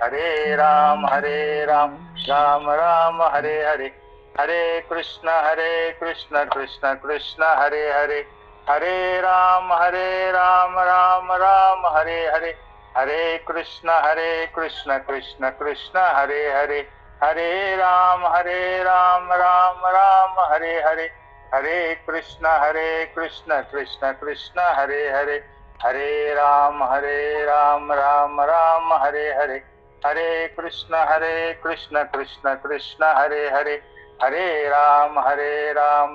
हरे राम राम राम हरे हरे, हरे कृष्ण कृष्ण कृष्ण हरे हरे, हरे राम राम राम हरे हरे, हरे कृष्ण कृष्ण कृष्ण हरे हरे, हरे राम राम राम हरे हरे, हरे कृष्ण कृष्ण कृष्ण हरे हरे, हरे राम राम राम हरे हरे, हरे कृष्ण कृष्ण कृष्ण हरे हरे, हरे राम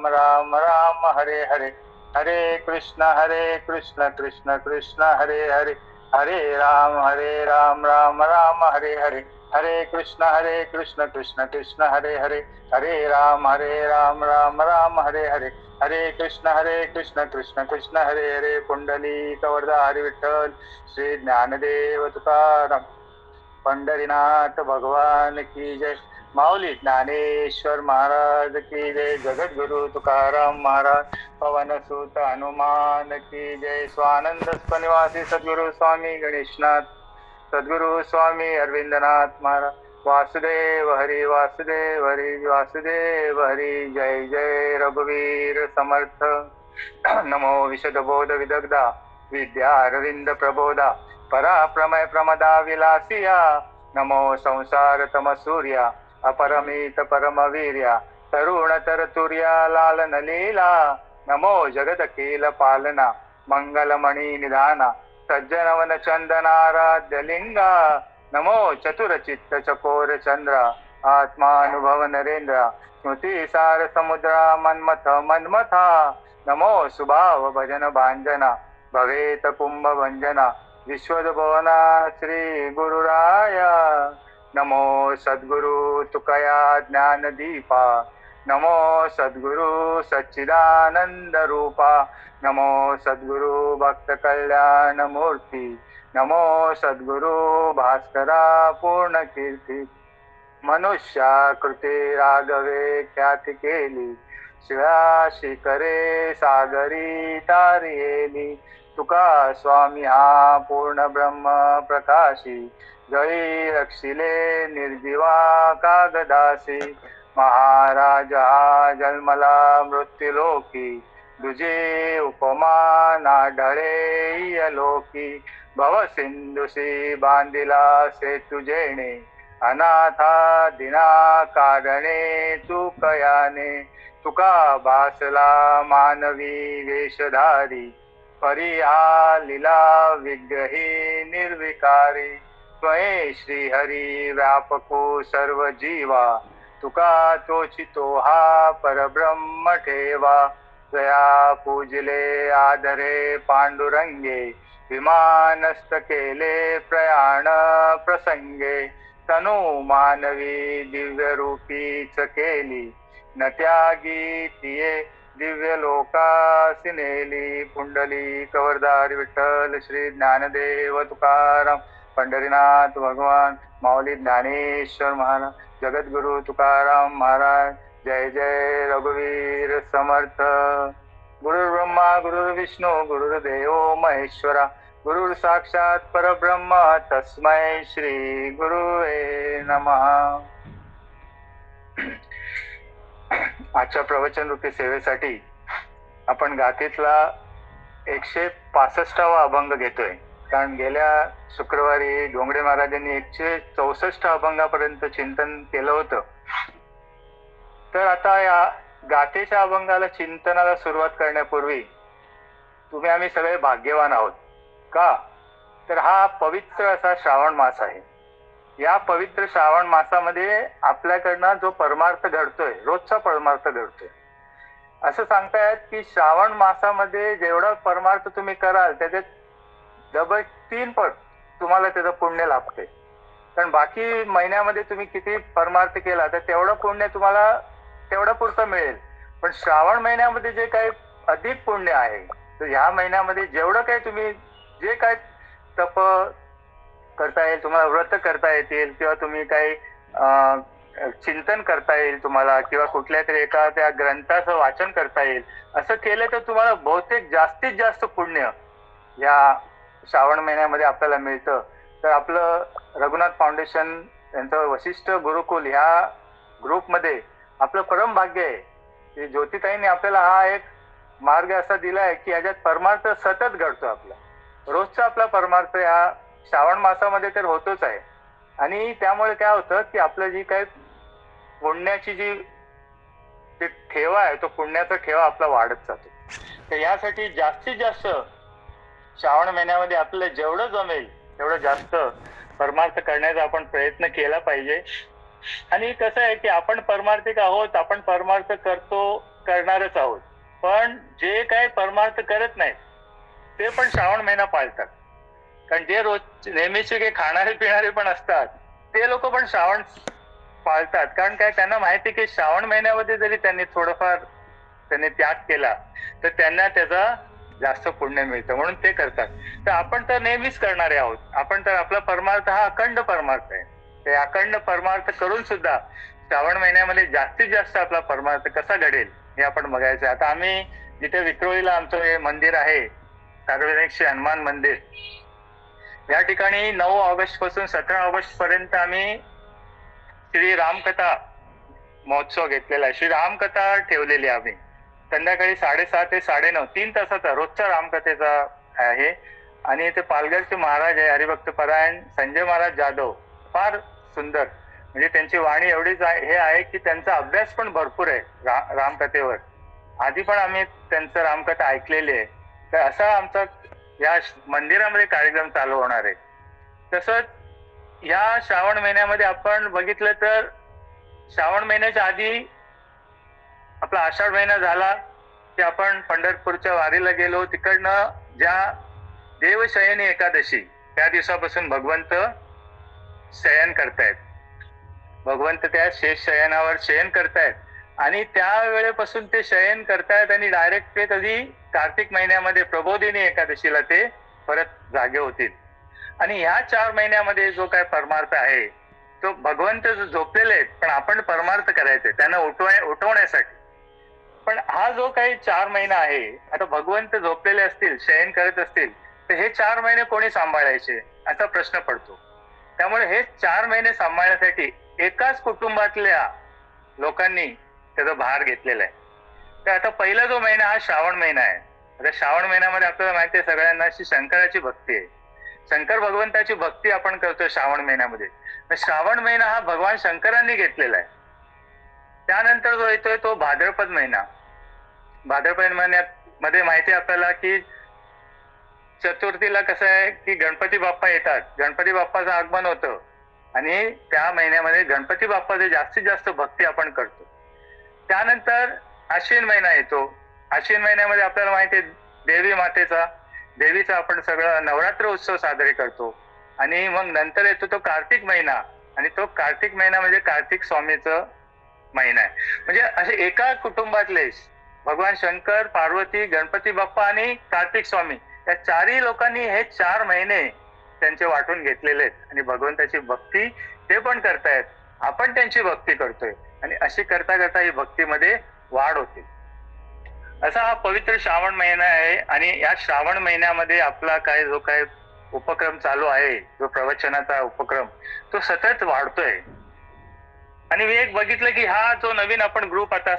राम राम हरे हरे, हरे कृष्ण कृष्ण कृष्ण हरे हरे, हरे राम राम राम हरे हरे, हरे कृष्ण कृष्ण कृष्ण हरे हरे, हरे राम राम राम हरे हरे, हरे कृष्ण कृष्ण कृष्ण हरे हरे. पुंडलिक वरदा हरी विठ्ठल श्री ज्ञानदेव तुकाराम पंढरीनाथ भगवान की जय. माऊली ज्ञानेश्वर महाराज की जय. जगद्गुरु तुकाराम महाराज पवन सुत हनुमान की जय. स्वानंद निवासी सद्गुरु स्वामी गणेशनाथ, सद्गुरु स्वामी अरविंदनाथ महाराज. वासुदेव हरी वासुदेव हरी. जय जय रघुवीर समर्थ. नमो विशदबोध विदग्धा विद्या अरविंद प्रबोधा, पराप्रमय प्रमदा विलासिया, नमो संसार तम सूर्या अपरमित परमवीर्या, तरुण तरतुर्या लालन लीला, नमो जगद अखिल पालना मंगलमणि निधाना, सज्जनवन चंदनाराध्य लिंगा, नमो चतुर चित्त चकोर चंद्र आत्मानुभव नरेंद्र, स्मृती सार समुद्रा मन्मथा, नमो सुभाव भजन भांजना भवेत कुंभ भंजना, विश्वभुवना श्री गुरुराया, नमो सद्गुरु तुकया ज्ञान दीपा, नमो सद्गुरु सच्चिदानंद रूपा, नमो सद्गुरु भक्त कल्याण मूर्ती, नमो सद्गुरु भास्करा पूर्ण कीर्ती, मनुष्या कृते राघवे ख्याती केली, शिव्या शिखरे सागरी तारियेली, तुका स्वामी हा पूर्ण ब्रह्म प्रकाशी, जळी रक्षिले निर्जीवा कागदासी, महाराज हा जन्मला मृत्युलोकी, दुजे उपमा नाढळे लोकी, भव सिंधुसी बांधिला सेतु जेणे, अनाथा दिना काढणे तुकयाने, तुका भासला मानवी वेशधारी, परी हा लीला विग्रही निर्विकारी, त्वये श्री हरी व्यापको सर्व जीवा, तुका तोचितो हा परब्रह्म ठेवा, त्वया पूजिले आदरे पांडुरंगे, विमानस्थ केले प्रयाण प्रसंगे, तनु मानवी दिव्य रूपीच केली, न त्यागी तिये दिव्य लोकासी नेली. पुंडलिक वरदारी विठ्ठल श्री ज्ञानदेव तुकाराम पंढरीनाथ भगवान माऊली ज्ञानेश्वर महाराज, जगद्गुरु तुकाराम महाराज. जय जय रघुवीर समर्थ. गुरु ब्रह्मा गुरु विष्णू गुरुर्देव महेश्वरा, गुरु साक्षात परब्रह्म तस्मै श्री गुरुवे नमः. आजच्या प्रवचन रूपी सेवेसाठी आपण गाथेतला 165वा अभंग घेतोय. कारण गेल्या शुक्रवारी डोंगरे महाराजांनी 164 अभंगापर्यंत चिंतन केलं होतं. तर आता या गाथेच्या अभंगाला चिंतनाला सुरुवात करण्यापूर्वी तुम्ही आम्ही सगळे भाग्यवान आहोत. का तर हा पवित्र असा श्रावण मास आहे. या पवित्र श्रावण मासामध्ये आपल्याकडनं जो परमार्थ घडतोय, रोजचा परमार्थ घडतोय. असं सांगतायत की श्रावण मासामध्ये जेवढा परमार्थ तुम्ही कराल त्याचे डबल 3 पट तुम्हाला त्याचं पुण्य लाभते. कारण बाकी महिन्यामध्ये तुम्ही किती परमार्थ केला तर तेवढं पुण्य तुम्हाला तेवढं पुरतं मिळेल. पण श्रावण महिन्यामध्ये जे काही अधिक पुण्य आहे, तर ह्या महिन्यामध्ये जेवढं काही तुम्ही जे काय तप करता येईल, तुम्हाला व्रत करता येतील, किंवा तुम्ही काही चिंतन करता येईल तुम्हाला, किंवा कुठल्या तरी एका त्या ग्रंथाचं वाचन करता येईल, असं केलं तर तुम्हाला बहुतेक जास्तीत जास्त पुण्य या श्रावण महिन्यामध्ये आपल्याला मिळतं. तर आपलं रघुनाथ फाउंडेशन यांचं वशिष्ठ गुरुकुल ह्या ग्रुपमध्ये आपलं परम भाग्य आहे की ज्योतिताईंनी आपल्याला हा एक मार्ग असा दिलाय की याच्यात परमार्थ सतत घडतो. आपला रोजचा आपला परमार्थ ह्या श्रावण मासामध्ये तर होतोच आहे. आणि त्यामुळे काय होतं की आपलं जी काय पुण्याची जी ठेवा आहे तो पुण्याचा ठेवा आपला वाढत जातो. तर यासाठी जास्तीत जास्त श्रावण महिन्यामध्ये आपल्याला जेवढं जमेल तेवढं जास्त परमार्थ करण्याचा आपण प्रयत्न केला पाहिजे. आणि कसं आहे की आपण परमार्थिक आहोत, आपण परमार्थ करणारच आहोत. पण जे काही परमार्थ करत नाहीत ते पण श्रावण महिना पाळतात. कारण जे रोज नेहमीचे काही खाणारे पिणारे पण असतात ते लोक पण श्रावण पाळतात. कारण काय, त्यांना माहिती की श्रावण महिन्यामध्ये जरी त्यांनी थोडंफार त्याग केला तर त्यांना त्याचा जास्त पुण्य मिळतं, म्हणून ते करतात. तर आपण तर नेहमीच करणारे आहोत. आपण तर आपला परमार्थ हा अखंड परमार्थ आहे. ते अखंड परमार्थ करून सुद्धा श्रावण महिन्यामध्ये जास्तीत जास्त आपला परमार्थ कसा घडेल हे आपण बघायचं. आता आम्ही जिथे विक्रोळीला आमचं हे मंदिर आहे, सार्वजनिक श्री हनुमान मंदिर, या ठिकाणी 9 ऑगस्ट पासून 17 ऑगस्ट पर्यंत आम्ही श्री रामकथा महोत्सव घेतलेला आहे. श्री रामकथा ठेवलेली आम्ही संध्याकाळी 7:30 ते 9:30 3 तासाचा रोजचा रामकथेचा आहे. आणि ते पालघरचे महाराज आहे हरिभक्त परायण संजय महाराज जाधव, फार सुंदर. म्हणजे त्यांची वाणी एवढीच हे आहे की त्यांचा अभ्यास पण भरपूर आहे रामकथेवर. आधी पण आम्ही त्यांचं रामकथा ऐकलेली आहे. तर असा आमचा या मंदिरामध्ये कार्यक्रम चालू होणार आहे. तसंच या श्रावण महिन्यामध्ये आपण बघितलं तर श्रावण महिन्याच्या आधी आपला आषाढ महिना झाला की आपण पंढरपूरच्या वारीला गेलो. तिकडनं ज्या देवशयनी एकादशी त्या दिवसापासून भगवंत शयन करतायत. भगवंत त्या शेष शयनावर शयन करतायत आणि त्या वेळेपासून ते शयन करतायत आणि डायरेक्ट ते कधी कार्तिक महिन्यामध्ये प्रबोधिनी एकादशीला ते परत जागे होतील. आणि ह्या 4 महिन्यामध्ये जो काय परमार्थ आहे तो भगवंत झोपलेले आहेत, पण आपण परमार्थ करायचे त्यांना उठवण्यासाठी. पण हा जो काही 4 महिना आहे, आता भगवंत झोपलेले असतील, शयन करत असतील, तर हे 4 महिने कोणी सांभाळायचे असा प्रश्न पडतो. त्यामुळे हे 4 महिने सांभाळण्यासाठी एकाच कुटुंबातल्या लोकांनी त्याचा भार घेतलेला आहे. तर आता पहिला जो महिना हा श्रावण महिना आहे. आता श्रावण महिन्यामध्ये आपल्याला माहिती आहे सगळ्यांना अशी शंकराची भक्ती आहे. शंकर भगवंताची भक्ती आपण करतो श्रावण महिन्यामध्ये. श्रावण महिना हा भगवान शंकरांनी घेतलेला आहे. त्यानंतर जो येतोय तो भाद्रपद महिना. भाद्रपद महिन्यामध्ये माहिती आहे आपल्याला की चतुर्थीला कसं आहे की गणपती बाप्पा येतात, गणपती बाप्पाचं आगमन होतं आणि त्या महिन्यामध्ये गणपती बाप्पाची जास्तीत जास्त भक्ती आपण करतो. त्यानंतर आश्विन महिना येतो. आश्विन महिन्यामध्ये आपल्याला माहिती आहे देवीचा आपण सगळं नवरात्र उत्सव साजरे करतो. आणि मग नंतर येतो तो कार्तिक महिना आणि तो कार्तिक महिना म्हणजे कार्तिक स्वामीचं महिना आहे. म्हणजे असे एका कुटुंबातले भगवान शंकर, पार्वती, गणपती बाप्पा आणि कार्तिक स्वामी या 4ही लोकांनी हे 4 महिने त्यांचे वाटून घेतलेले आहेत आणि भगवंताची भक्ती ते पण करतायत, आपण त्यांची भक्ती करतोय आणि अशी करता करता ही भक्तीमध्ये वाढ होते. असा हा पवित्र श्रावण महिना आहे. आणि या श्रावण महिन्यामध्ये आपला जो काय उपक्रम चालू आहे, जो प्रवचनाचा उपक्रम, तो सतत वाढतोय. आणि मी एक बघितलं की हा जो नवीन आपण ग्रुप आता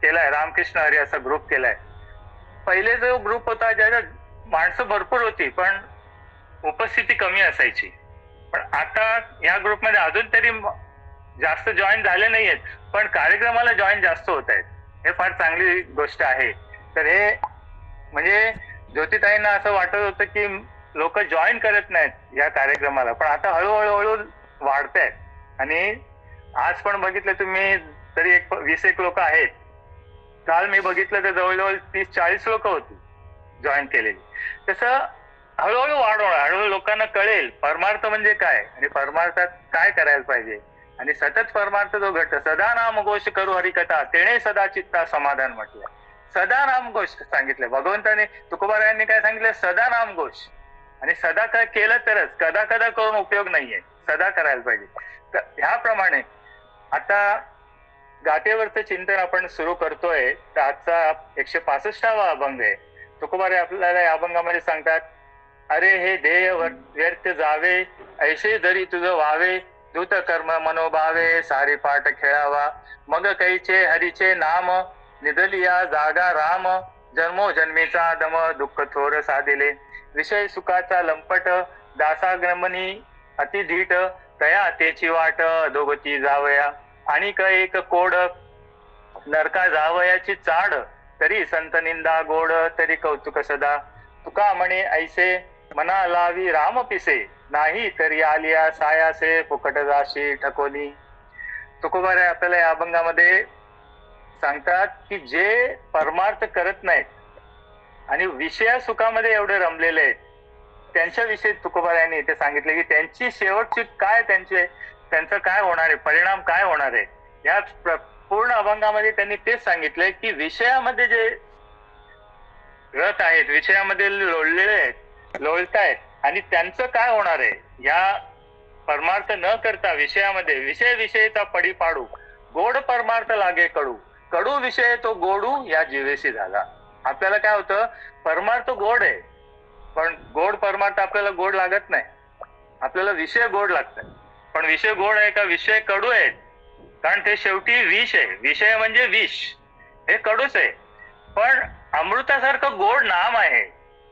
केलाय, रामकृष्ण हरी असा ग्रुप केलाय. पहिले जो ग्रुप होता ज्याच्यात माणसं भरपूर होती पण उपस्थिती कमी असायची. पण आता या ग्रुपमध्ये अजून तरी जास्त जॉईन झाले नाहीयेत, पण कार्यक्रमाला जॉईन जास्त होत आहेत. हे फार चांगली गोष्ट आहे. तर हे म्हणजे ज्योतिताईंना असं वाटत होतं की लोक जॉईन करत नाहीत या कार्यक्रमाला, पण आता हळूहळू वाढत आहेत. आणि आज पण बघितलं तुम्ही तरी 20-1 लोक आहेत. काल मी बघितलं तर जवळजवळ 30-40 लोक होती जॉईन केलेली. तसं हळूहळू वाढ होणार, हळूहळू लोकांना कळेल परमार्थ म्हणजे काय आणि परमार्थात काय करायला पाहिजे. आणि सतत परमार्थ जो घडतो, सदा नाम घोष करू हरिकथा तेणे सदा चित्ता समाधान म्हटलं. सदा नाम घोष सांगितलं भगवंताने. तुकोबारायांनी काय सांगितलं, सदा नाम घोष. आणि सदा काय केलं तरच, कदा कदा करून उपयोग नाहीये, सदा करायला पाहिजे. तर ह्याप्रमाणे आता गाठेवरचं चिंतन आपण सुरू करतोय. तर आजचा 165वा अभंग आहे. तुकोबारे आपल्याला या अभंगामध्ये सांगतात अरे हे ध्येय व्यर्थ जावे, ऐसे जरी तुझं व्हावे, दूत कर्म मनोभावे, सारी पाठ खेळावा. मग कैचे हरीचे नाम, निधलिया जागा राम, जन्मोजन्मीचा दम, दुःख थोर साधिले. विषय सुखाचा लंपट, दासाग्रमणी अतिधीट, तया तेची वाट, अधोगती जावया. आणि एक कोड, नरका जावयाची चाड, तरी संत निंदा गोड, तरी कौतुक सदा. तुका म्हणे ऐसे, मना लावी राम पिसे, नाही तरी आलिया सायासे, फुकट जाशी ठकोनी. तुकोबारे आपल्याला या अभंगामध्ये सांगतात की जे परमार्थ करत नाहीत आणि विषया सुखामध्ये एवढे रमलेले आहेत, त्यांच्याविषयी तुकोबारायांनी इथे सांगितले की त्यांची शेवटची काय, त्यांचं काय होणार आहे, परिणाम काय होणार आहे. या पूर्ण अभंगामध्ये त्यांनी तेच सांगितलंय की विषयामध्ये जे रथ आहेत, विषयामध्ये लोळलेले आहेत, लोळतायत, आणि त्यांचं काय होणार आहे. या परमार्थ न करता विषयामध्ये विषयीचा पडी पाडू, गोड परमार्थ लागे कडू, कडू विषय तो गोडू या जीवेशी झाला. आपल्याला काय होतं, परमार्थ गोड आहे पण गोड परमार्थ आपल्याला गोड लागत नाही, आपल्याला विषय गोड लागतात. पण विषय गोड आहे का, विषय कडू आहेत, कारण ते शेवटी विष आहे. विषय म्हणजे विष, हे कडूच आहे. पण अमृतासारखं गोड नाम आहे,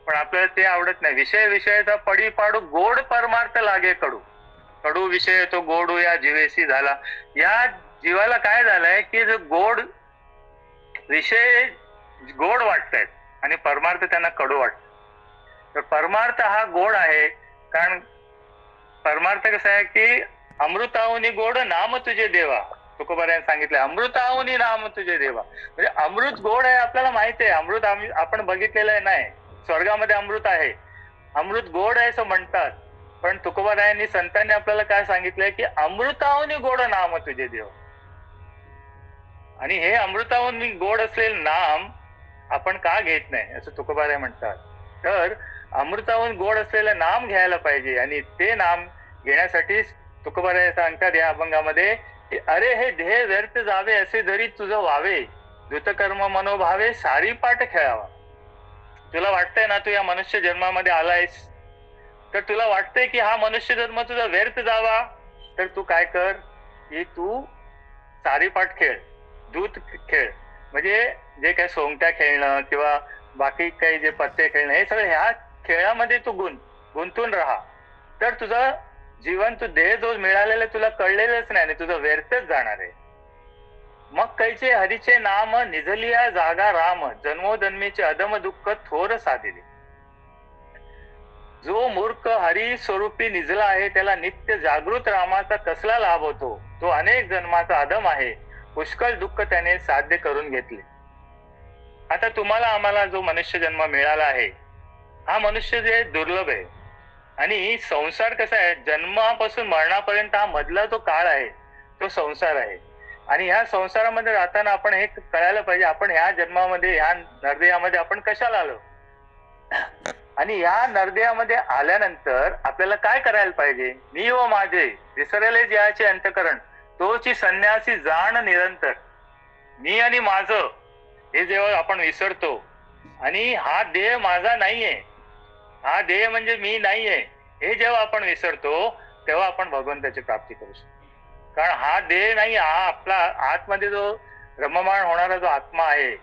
पण आपल्याला ते आवडत नाही. विषयाचा पडी पाडू, गोड परमार्थ लागे कडू, कडू विषय तो गोडू या जीवेशी झाला. या जीवाला काय झालंय की गोड विषय गोड वाटतायत आणि परमार्थ त्यांना कडू वाटत. तर परमार्थ हा गोड आहे, कारण परमार्थ कसं आहे की अमृताहुनी गोड नाम तुझे देवा. तुकोबारायांनी सांगितलं अमृताहुनी नाम तुझे देवा, म्हणजे अमृत गोड आहे आपल्याला माहिती आहे. अमृत आपण बघितलेलं नाही, स्वर्गामध्ये अमृत आहे, अमृत गोड आहे असं म्हणतात. पण तुकोबारायांनी संतांनी आपल्याला काय सांगितलंय की अमृताहुनी गोड नाम तुझे देव. आणि हे अमृताहुनी गोड असलेलं नाम आपण का घेत नाही असं तुकोबाराय म्हणतात. तर अमृताहून गोड असलेलं नाम घ्यायला पाहिजे, आणि ते नाम घेण्यासाठी तुकोबाराय सांगतात या अभंगामध्ये की अरे हे ध्येय व्यर्थ जावे, असे जरी तुझं व्हावे, द्रुतकर्म मनोभावे, सारी पाठ खेळावा. तुला वाटतंय ना तू या मनुष्य जन्मामध्ये आलायस, तर तुला वाटतंय की हा मनुष्य जन्म तुझा व्यर्थ जावा, तर तू काय कर की तू सारी पाठ खेळ, दूत खेळ. म्हणजे जे काही सोंगट्या खेळणं किंवा बाकी काही जे पत्ते खेळणं, हे सगळं ह्या खेळामध्ये तू गुंतून राहा, तर तुझं जीवन, तू देह जो मिळालेलं तुला कळलेलंच नाही आणि तुझं व्यर्थच जाणार आहे. मग कैचे हरीचे नाम, निझलिया जागा राम, जन्मोजन्मीचे अधम दुःख थोर साधिले. जो मूर्ख हरी स्वरूपी निजला आहे, त्याला नित्य जागृत रामाचा कसला लाभ होतो. तो अनेक जन्माचा अधम आहे, पुष्कळ दुःख त्याने साध्य करून घेतले. आता तुम्हाला आम्हाला जो मनुष्य जन्म मिळाला आहे, हा मनुष्य जे दुर्लभ आहे, आणि संसार कसा आहे, जन्मापासून मरणापर्यंत हा मधला जो काळ आहे तो संसार आहे. आणि ह्या संसारामध्ये राहताना आपण हे कळायला पाहिजे, आपण ह्या जन्मामध्ये, ह्या नरदेहामध्ये आपण कशाला आलो, आणि या नरदेहामध्ये आल्यानंतर आपल्याला काय करायला पाहिजे. मी व माझे विसरले ज्याचे अंतकरण, तोची संन्यासी जाण निरंतर. मी आणि माझं हे जेव्हा आपण विसरतो, आणि हा देह माझा नाहीये, हा देह म्हणजे मी नाहीये, हे जेव्हा आपण विसरतो तेव्हा आपण भगवंताची प्राप्ती करू शकतो. कारण हा देह नाही, हा आपला आतमध्ये जो रममाण होणारा जो आत्मा आहे,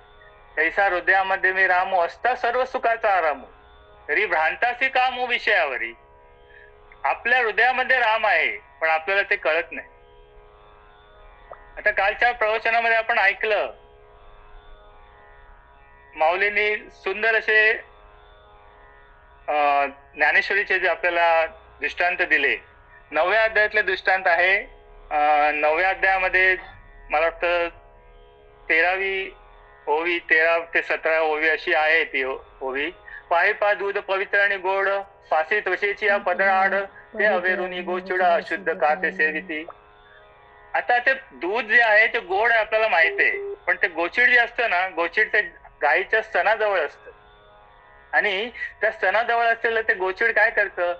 तैसा हृदयामध्ये मी रामू, असता सर्व सुखाचा आरामू, तरी भ्रांतासी कामू विषयावरी. आपल्या हृदयामध्ये राम आहे, पण आपल्याला ते कळत नाही. आता कालच्या प्रवचनामध्ये आपण ऐकलं, माऊलींनी सुंदर असे ज्ञानेश्वरीचे जे आपल्याला दृष्टांत दिले. 9व्या अध्यायातले दृष्टांत आहे. 9व्या अध्यायामध्ये मला वाटतं 13वी ओवी, 13 ते 17 ओवी अशी आहे ती ओवी. पाहे पा दूध पवित्र आणि गोड, फासी त्वचेची या पदराड, ते अवेरुनी गोचिडा अशुद्ध का ते सेविती. आता ते दूध जे आहे ते गोड आहे आपल्याला माहित आहे, पण ते गोचिड जे असतं ना, गोचिड ते गायीच्या स्तनाजवळ असतं, आणि त्या स्तनाजवळ असलेलं ते गोचिड काय करतं,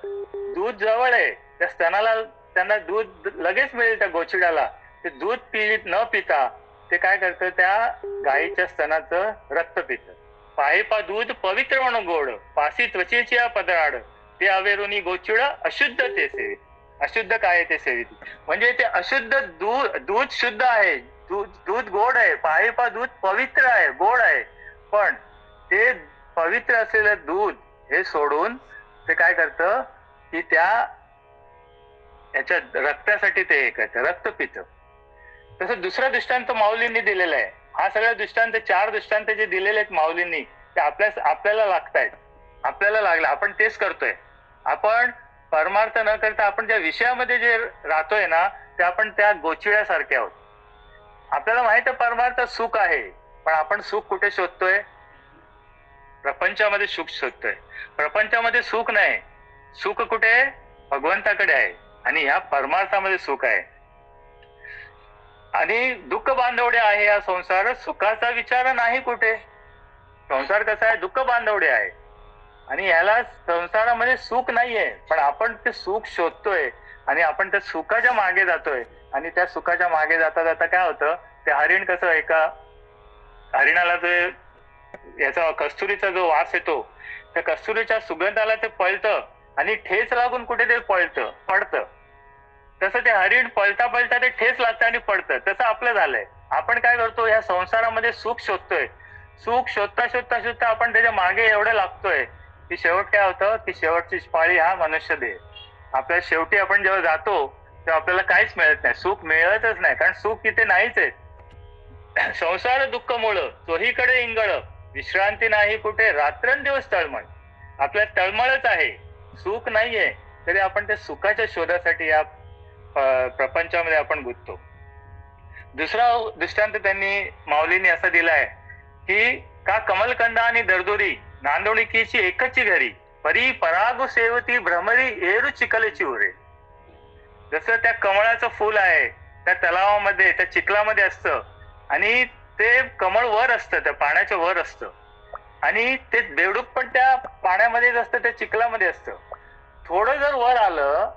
दूध जवळ आहे, त्या स्तनाला त्यांना दूध लगेच मिळेल त्या गोचिडाला. ते दूध न पिता ते काय करतं, त्या गायीच्या स्तनाचं रक्त पितं. पाहे पा दूध पवित्र म्हणून गोड, पासी त्वचेची या पदराड, ते अवेरुनी गोचिड अशुद्ध ते सेवित. अशुद्ध काय ते सेवित म्हणजे ते अशुद्ध दूध शुद्ध आहे, दूध गोड आहे, पायीपा दूध पवित्र आहे, गोड आहे. पण ते पवित्र असलेलं दूध हे सोडून ते काय करतं की याच्या रक्तासाठी ते हे करतं, रक्त पितं. तसं दुसरा दृष्टांत माऊलींनी दिलेला आहे. हा सगळा दृष्टांत, 4 दृष्टांत जे दिलेले आहेत माऊलींनी, ते आपल्याला लागतायत, आपल्याला लागलं, आपण तेच करतोय. आपण परमार्थ न करता आपण ज्या विषयामध्ये जे राहतोय ना, ते आपण त्या गोचिड्यासारखे आहोत. आपल्याला माहित आहे परमार्थ सुख आहे, पण आपण सुख कुठे शोधतोय? प्रपंचामध्ये सुख शोधतोय. प्रपंचामध्ये सुख नाही, सुख कुठे? भगवंताकडे आहे. आणि ह्या परमार्थामध्ये सुख आहे. आणि दुःख बांधवडे आहे हा संसार, सुखाचा विचार नाही कुठे. संसार कसा आहे? दुःख बांधवडे आहे. आणि याला संसारामध्ये सुख नाहीये, पण आपण ते सुख शोधतोय आणि आपण त्या सुखाच्या मागे जातोय. आणि त्या सुखाच्या मागे जाता जाता काय होतं, ते हरिण कसं, एका हरिणाला जो याचा कस्तुरीचा जो वास येतो, त्या कस्तुरीच्या सुगंधाला ते पळतं आणि ठेच लागून कुठे ते पडतं. तसं ते हरिण पळता पळता ते ठेच लागतं आणि पडतं. तसं आपलं झालंय. आपण काय करतो, या संसारामध्ये सुख शोधतोय. सुख शोधता शोधता शोधता आपण त्याच्या मागे एवढं लागतोय की शेवट काय होतं की शेवटची पाळी हा मनुष्य देह. आपल्या शेवटी आपण जेव्हा जातो तेव्हा आपल्याला काहीच मिळत नाही, सुख मिळतच नाही, कारण सुख इथे नाहीच आहे. संसार दुःख मुळ चोहीकडे इंगळ, विश्रांती नाही कुठे, रात्रंदिवस तळमळ. आपल्या तळमळच आहे, सुख नाहीये, तरी आपण त्या सुखाच्या शोधासाठी या प्रपंचामध्ये आपण गुंततो. दुसरा दृष्टांत त्यांनी माऊलींनी असा दिलाय की का कमलकंदा आणि दरदोरी नांदोणीकीची एकची घरी, परी परागु सेवती भ्रमरी एरू चिखलेची उरे. जसं त्या कमळाचं फुल आहे, त्या तलावामध्ये, त्या चिखलामध्ये असतं आणि ते कमळ वर असतं, त्या पाण्याच्या वर असतं. आणि ते बेडूक पण त्या पाण्यामध्येच असतं, त्या चिखलामध्ये असतं. थोडं जर वर आलं,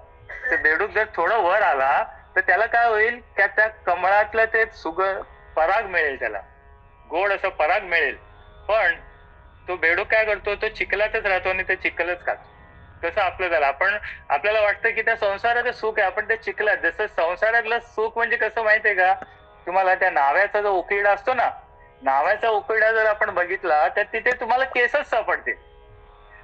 ते बेडूक जर थोडं वर आला तर त्याला काय होईल, त्या कमळातलं ते पराग मिळेल, त्याला गोड असं पराग मिळेल. पण तो बेडूक काय करतो, तो चिखलातच राहतो आणि ते चिखलच खातो. तसं आपलं झालं. आपल्याला वाटतं की त्या संसाराचं सुख आहे, आपण त्या चिखलात. जसं संसारातलं सुख म्हणजे कसं माहितीये का तुम्हाला, त्या नाव्याचा जो उकिरडा असतो ना, नाव्याचा उकिरडा जर आपण बघितला तर तिथे तुम्हाला केसच सापडते.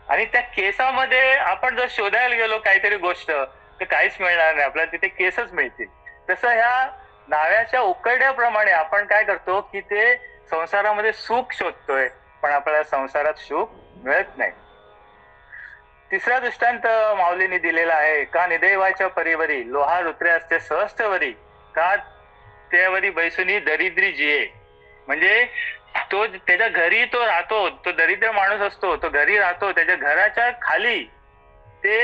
आणि त्या केसामध्ये आपण जर शोधायला गेलो काहीतरी गोष्ट तर काहीच मिळणार नाही, आपल्याला तिथे केसच मिळतील. तसं ह्या नाव्याच्या उकरड्याप्रमाणे आपण काय करतो की ते संसारामध्ये सुख शोधतोय, पण आपल्याला संसारात सुख मिळत नाही. तिसरा दृष्टांत माऊलींनी दिलेला आहे, का निदैवाच्या परिवरी लोहा रुत्रे असते सहस्त्रवरी, का त्यावरी बैसुनी दरिद्री जिये. म्हणजे तो त्याच्या घरी तो राहतो, तो दरिद्र माणूस असतो, तो घरी राहतो, त्याच्या घराच्या खाली ते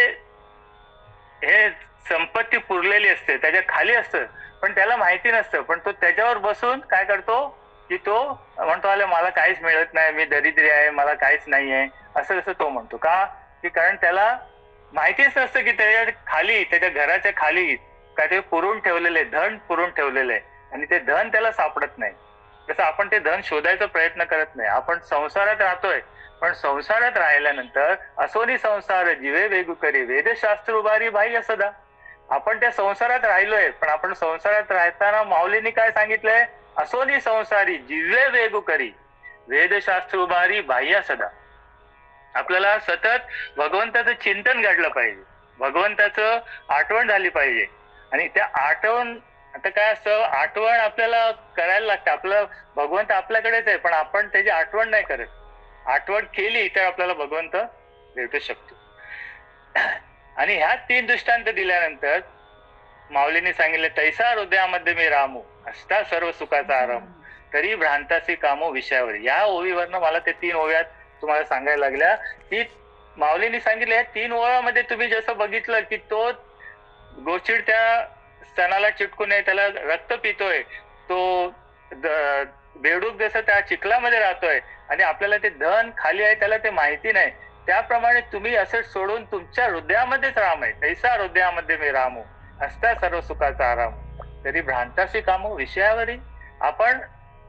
हे संपत्ती पुरलेली असते, त्याच्या खाली असतं, पण त्याला माहिती नसतं. पण तो त्याच्यावर बसून काय करतो की तो म्हणतो, आले मला काहीच मिळत नाही, मी दरिद्री आहे, मला काहीच नाही आहे, असं जसं तो म्हणतो. का की कारण त्याला माहितीच नसतं की त्याच्या खाली, त्याच्या घराच्या खाली काहीतरी पुरून ठेवलेले, धन पुरून ठेवलेलं आहे आणि ते धन त्याला सापडत नाही. तसं आपण ते धन शोधायचा प्रयत्न करत नाही. आपण संसारात राहतोय, पण संसारात राहिल्यानंतर असोनी संसार जीवे वेगू करी, वेदशास्त्र उभारी बाह्य सदा. आपण त्या संसारात राहिलोय, पण आपण संसारात राहताना माऊलींनी काय सांगितलंय, असोनी संसारी जीवे वेगू करी, वेदशास्त्र उभारी बाह्य सदा. आपल्याला सतत भगवंताचं चिंतन घडलं पाहिजे, भगवंताचं आठवण झाली पाहिजे. आणि त्या आठवण, आता काय असतं, आठवण आपल्याला करायला लागतं. आपलं भगवंत आपल्याकडेच आहे, पण आपण त्याची आठवण नाही करत. आठवण केली तर आपल्याला भगवंत भेटू शकतो. आणि ह्या 3 दृष्टांत दिल्यानंतर माऊलींनी सांगितले, तैसा हृदयामध्ये मी रामू, असता सर्व सुखाचा आराम, तरी भ्रांतासी कामो विषयावर. या ओवीवरनं मला ते 3 ओव्यात तुम्हाला सांगायला लागल्या की माऊलींनी सांगितलं, या 3 ओव्यामध्ये तुम्ही जसं बघितलं की तो गोचिड त्या स्तनाला चिटकून आहे, त्याला रक्त पितोय, तो बेडूक जसं त्या चिखलामध्ये राहतोय आणि आपल्याला ते धन खाली आहे त्याला ते माहिती नाही. त्याप्रमाणे तुम्ही असं सोडून तुमच्या हृदयामध्येच राम आहे. तैसा हृदयामध्ये मी रामू, असता सर्व सुखाचा आराम, तरी भ्रांतासी कामो विषयावरी. आपण,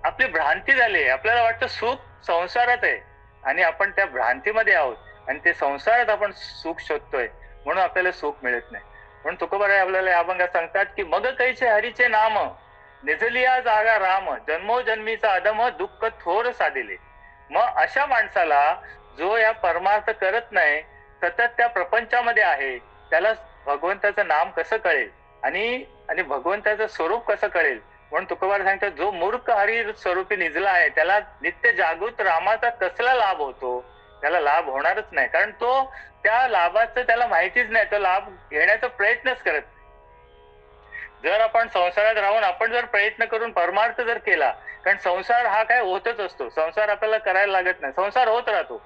आपली भ्रांती झाली, आपल्याला वाटतं सुख संसारात आहे आणि आपण त्या भ्रांतीमध्ये आहोत. आणि ते संसारात आपण सुख शोधतोय म्हणून आपल्याला सुख मिळत नाही. म्हणून तुकोबाराय आपल्याला या अभंगात सांगतात की मग कैचे हरीचे नाम निजलिया जागा राम जन्मोजन्मीचा अधम दुःख थोर साधिले. मग अशा माणसाला जो या परमार्थ करत नाही, सतत त्या प्रपंचामध्ये आहे, त्याला भगवंताचं नाम कसं कळेल आणि भगवंताचं स्वरूप कसं कळेल. म्हणून तुकोबार सांगतात जो मूर्ख हरी स्वरूपी निजला आहे त्याला नित्य जागृत रामाचा कसला लाभ होतो. त्याला लाभ होणारच नाही, कारण तो त्या लाभाचं त्याला माहितीच नाही, तो लाभ घेण्याचा प्रयत्नच करत नाही. जर आपण संसारात राहून आपण जर प्रयत्न करून परमार्थ जर केला, कारण संसार हा काय होतच असतो, संसार आपल्याला करायला लागत नाही, संसार होत राहतो.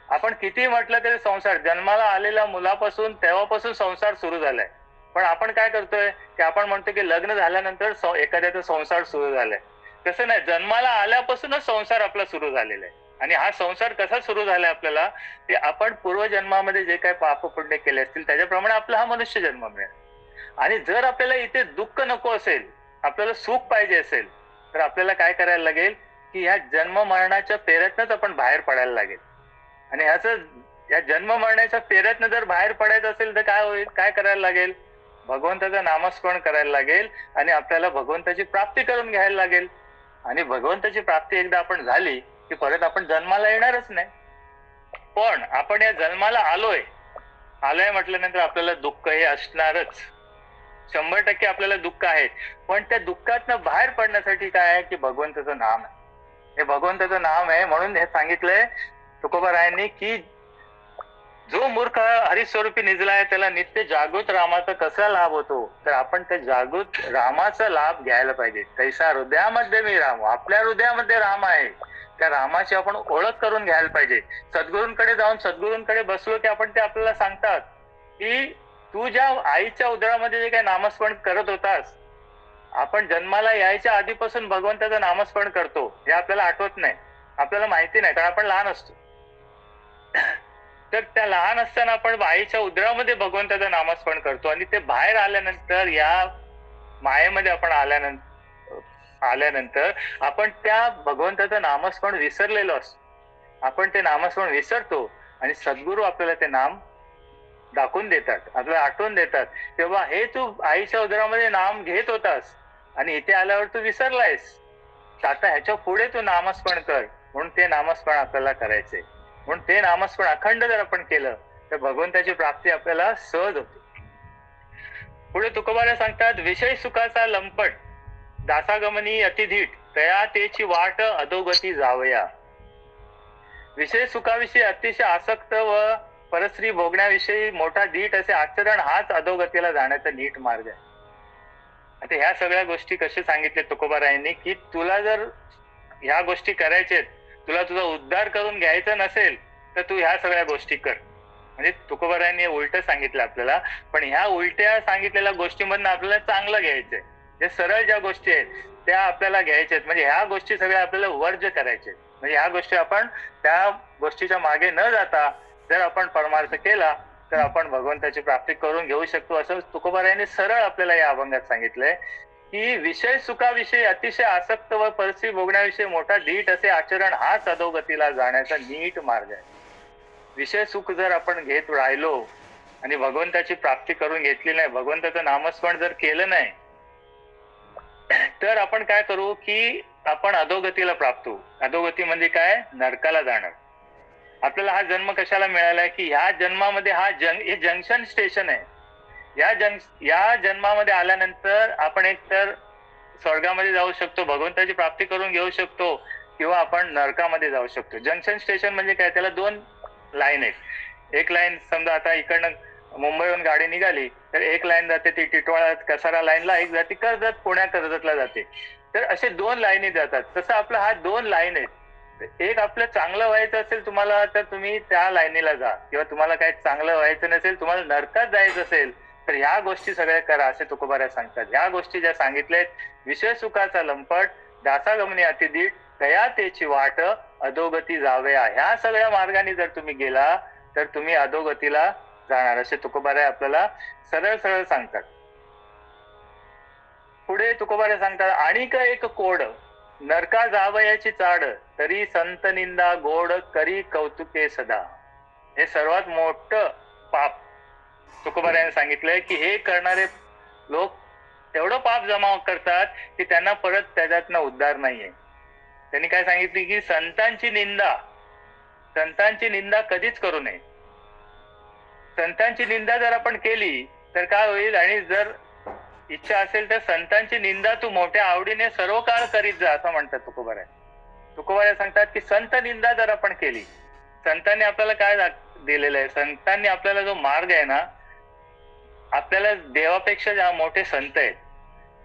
आपण किती म्हटलं तरी संसार, जन्माला आलेल्या मुलापासून तेव्हापासून संसार सुरू झालाय. पण आपण काय करतोय की आपण म्हणतो की लग्न झाल्यानंतर एखाद्याचा संसार सुरू झालाय. तसं नाही, जन्माला आल्यापासूनच संसार आपला सुरू झालेला आहे. आणि हा संसार कसा सुरू झालाय आपल्याला, ते आपण पूर्वजन्मामध्ये जे काही पाप पुण्य केले असतील त्याच्याप्रमाणे आपला हा मनुष्य जन्म मिळेल. आणि जर आपल्याला इथे दुःख नको असेल, आपल्याला सुख पाहिजे असेल, तर आपल्याला काय करायला लागेल की ह्या जन्म मरणाच्या फेऱ्यातनच आपण बाहेर पडायला लागेल. आणि ह्याच या जन्म मरणाच्या फेऱ्यातनं जर बाहेर पडायचं असेल तर काय होईल, काय करायला लागेल, भगवंताचं नामस्मरण करायला लागेल आणि आपल्याला भगवंताची प्राप्ती करून घ्यायला लागेल. आणि भगवंताची प्राप्ती एकदा आपण झाली की परत आपण जन्माला येणारच नाही. पण आपण या जन्माला आलोय म्हटल्यानंतर आपल्याला दुःख हे असणारच, 100% आपल्याला दुःख आहे. पण त्या दुःखातनं बाहेर पडण्यासाठी काय आहे की भगवंताचं नाम आहे. हे भगवंताचं नाम आहे म्हणून हे सांगितलंय तुकोबारायांनी की जो मूर्ख हरिस्वरूपी निजला आहे त्याला नित्य जागृत रामाचा कसा लाभ होतो, तर आपण त्या जागृत रामाचा लाभ घ्यायला पाहिजे. तैसा हृदयामध्ये मी राम, आपल्या हृदयामध्ये राम आहे, त्या रामाची आपण ओळख करून घ्यायला पाहिजे. सद्गुरूंकडे जाऊन सद्गुरूंकडे बसलो की आपण ते आपल्याला सांगतात की तू ज्या आईच्या उदरामध्ये जे काही नामस्मरण करत होतास, आपण जन्माला यायच्या आधीपासून भगवंताचं नामस्मरण करतो, हे आपल्याला आठवत नाही, आपल्याला माहिती नाही, कारण आपण लहान असतो. तर त्या लहान असताना आपण आईच्या उदरामध्ये भगवंताचं नामस्मरण करतो आणि ते बाहेर आल्यानंतर या मायेमध्ये आपण आल्यानंतर आपण त्या भगवंताचं नामस्मरण विसरलेलो असतो. आपण ते नामस्मरण विसरतो आणि सद्गुरू आपल्याला ते नाम दाखवून देतात, आपल्याला आठवून देतात, तेव्हा हे तू आईच्या उदरामध्ये नाम घेत होतास आणि इथे आल्यावर तू विसरलायस, आता ह्याच्या पुढे तू नामस्मरण कर. म्हणून ते नामस्मरण आपल्याला करायचंय. म्हणून ते नामस्मरण अखंड जर आपण केलं तर भगवंताची प्राप्ती आपल्याला सहज होते. पुढे तुकोबारा सांगतात विषय सुखाचा लंपट दासागमनी अतिधीट तया तेची वाट अधोगती जावया. विषय सुखाविषयी अतिशय आसक्त व परस्त्री भोगण्याविषयी मोठा धीट असे आचरण हाच अधोगतीला जाण्याचा नीट मार्ग आहे. आता ह्या सगळ्या गोष्टी कसे सांगितले तुकोबारायांनी की तुला जर ह्या गोष्टी करायच्यात, तुला तुझा उद्धार करून घ्यायचा नसेल तर तू ह्या सगळ्या गोष्टी कर. म्हणजे तुकोबारायांनी उलट सांगितलं आपल्याला, पण ह्या उलट्या सांगितलेल्या गोष्टींमधून आपल्याला चांगलं घ्यायचंय. जे सरळ ज्या गोष्टी आहेत त्या आपल्याला घ्यायच्या आहेत, म्हणजे ह्या गोष्टी सगळ्या आपल्याला वर्ज्य करायच्या आहेत. म्हणजे ह्या गोष्टी आपण त्या गोष्टीच्या मागे न जाता जर आपण परमार्थ केला तर आपण भगवंताची प्राप्ती करून घेऊ शकतो, असं तुकोबारायांनी सरळ आपल्याला या अभंगात सांगितलंय की विषय सुखाविषयी अतिशय आसक्त व परस्त्री भोगण्याविषयी मोठा धीट असे आचरण हाच अधोगतीला जाण्याचा नीट मार्ग आहे. विषय सुख जर आपण घेत राहिलो आणि भगवंताची प्राप्ती करून घेतली नाही, भगवंताचं नामस्मरण जर केलं नाही, तर आपण काय करू की आपण अधोगतीला प्राप्त होऊ. अधोगती म्हणजे काय, नरकाला जाणार. आपल्याला हा जन्म कशाला मिळालाय की ह्या जन्मामध्ये हे जंक्शन स्टेशन आहे. या जन्मामध्ये आल्यानंतर आपण एक तर स्वर्गामध्ये जाऊ शकतो, भगवंताची प्राप्ती करून घेऊ शकतो, किंवा आपण नरकामध्ये जाऊ शकतो. जंक्शन स्टेशन म्हणजे काय, त्याला 2 लाईन आहेत. एक लाईन समजा आता इकडनं मुंबईहून गाडी निघाली तर एक लाईन जाते ती टिटवाळा कसारा लाईनला, एक जाते कर्जत, पुण्या कर्जतला जाते. तर असे 2 लाईनी जातात. तसं आपला हा 2 लाईन आहेत. एक आपलं चांगलं व्हायचं असेल तुम्हाला तर तुम्ही त्या लाईनीला जा, किंवा तुम्हाला काही चांगलं व्हायचं नसेल, तुम्हाला नरकात जायचं असेल तर ह्या गोष्टी सगळ्या करा असे तुकोबारा सांगतात. ह्या गोष्टी ज्या सांगितल्यात, विषय सुखाचा लंपट दासागमनी अतिधीट तया तेची वाट अधोगती जावया, ह्या सगळ्या मार्गाने जर तुम्ही गेला तर तुम्ही अधोगतीला जाणार, असे तुकोबारा आपल्याला सरळ सरळ सांगतात. पुढे तुकोबारा सांगतात आणिक एक कोड नरका जावयाची चाड तरी संत निंदा गोड करी कौतुके सदा. हे सर्वात मोठं पाप तुकोबारायाने सांगितलंय की हे करणारे लोक तेवढं पाप जमा करतात की त्यांना परत त्याच्यातनं उद्धार नाहीये. त्यांनी काय सांगितले की संतांची निंदा कधीच करू नये. संतांची निंदा जर आपण केली तर काय होईल, आणि जर इच्छा असेल तर संतांची निंदा तू मोठ्या आवडीने सर्व काळ करीत जा असं म्हणतात तुकोबाराय. तुकोबाराय सांगतात की संत निंदा जर आपण केली, संतांनी आपल्याला काय दिलेलं आहे, संतांनी आपल्याला जो मार्ग आहे ना, आपल्याला देवापेक्षा मोठे संत आहेत.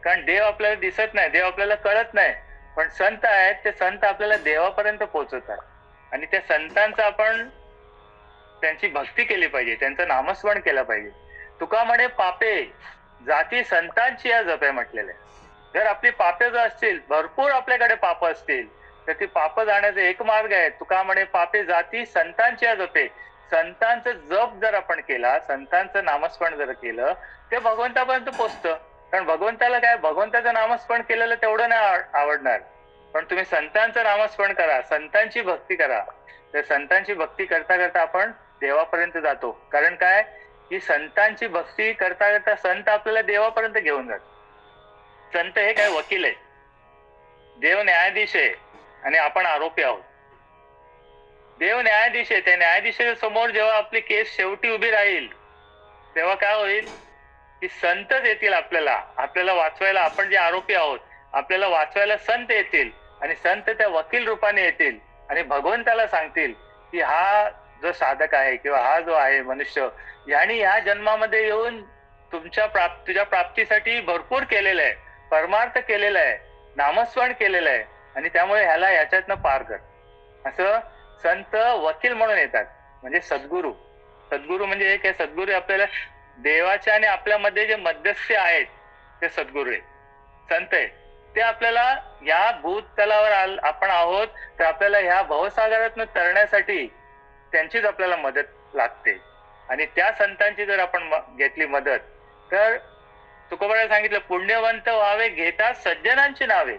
कारण देव आपल्याला दिसत नाही, देव आपल्याला कळत नाही, पण संत आहेत ते संत आपल्याला देवापर्यंत पोहोचवतात. आणि त्या संतांचा आपण त्यांची भक्ती केली पाहिजे, त्यांचं नामस्मरण केलं पाहिजे. तुका म्हणे पापे जाती संतांची या जपे म्हटलेलं आहे. जर आपली पापे जर असतील, भरपूर आपल्याकडे पाप असतील, तर ती पाप जाण्याचा एक मार्ग आहे. तुका म्हणे पापे जाती संतांची या जपे. संतांचं जप जर आपण केला, संतांचं नामस्मरण जर केलं, ते भगवंतापर्यंत पोचतं. कारण भगवंताला काय, भगवंताचं नामस्मरण केलेलं तेवढं नाही आवडणार, पण तुम्ही संतांचं नामस्मरण करा, संतांची भक्ती करा. तर संतांची भक्ती करता करता आपण देवापर्यंत जातो. कारण काय की संतांची भक्ती करता करता संत आपल्याला देवापर्यंत घेऊन जातो. संत हे काय वकील आहे, देव न्यायाधीश आहे आणि आपण आरोपी आहोत. देव न्यायाधीश आहे, त्या न्यायाधीशाच्या समोर जेव्हा आपली केस शेवटी उभी राहील तेव्हा काय होईल की संतच येतील आपल्याला वाचवायला. आपण जे आरोपी आहोत आपल्याला वाचवायला संत येतील, आणि संत त्या वकील रूपाने येतील आणि भगवंताला सांगतील की हा जो साधक आहे किंवा हा जो आहे मनुष्य, याने या जन्मामध्ये येऊन तुझ्या प्राप्तीसाठी भरपूर केलेलं आहे, परमार्थ केलेला आहे, नामस्मरण केलेलं आहे, आणि त्यामुळे ह्याला याच्यातनं पार कर. असं संत वकील म्हणून येतात. म्हणजे सद्गुरू म्हणजे एक आहे. सद्गुरू आपल्याला देवाच्या आणि आपल्यामध्ये जे मध्यस्थी आहेत ते सद्गुरू आहे, संत आहे. ते आपल्याला या भूतलावर आपण आहोत तर आपल्याला ह्या भवसागरातून तरण्यासाठी त्यांचीच आपल्याला मदत लागते. आणि त्या संतांची जर आपण घेतली मदत, तर तुकोबाराने सांगितलं पुण्यवंत व्हावे घेता सज्जनांची नावे.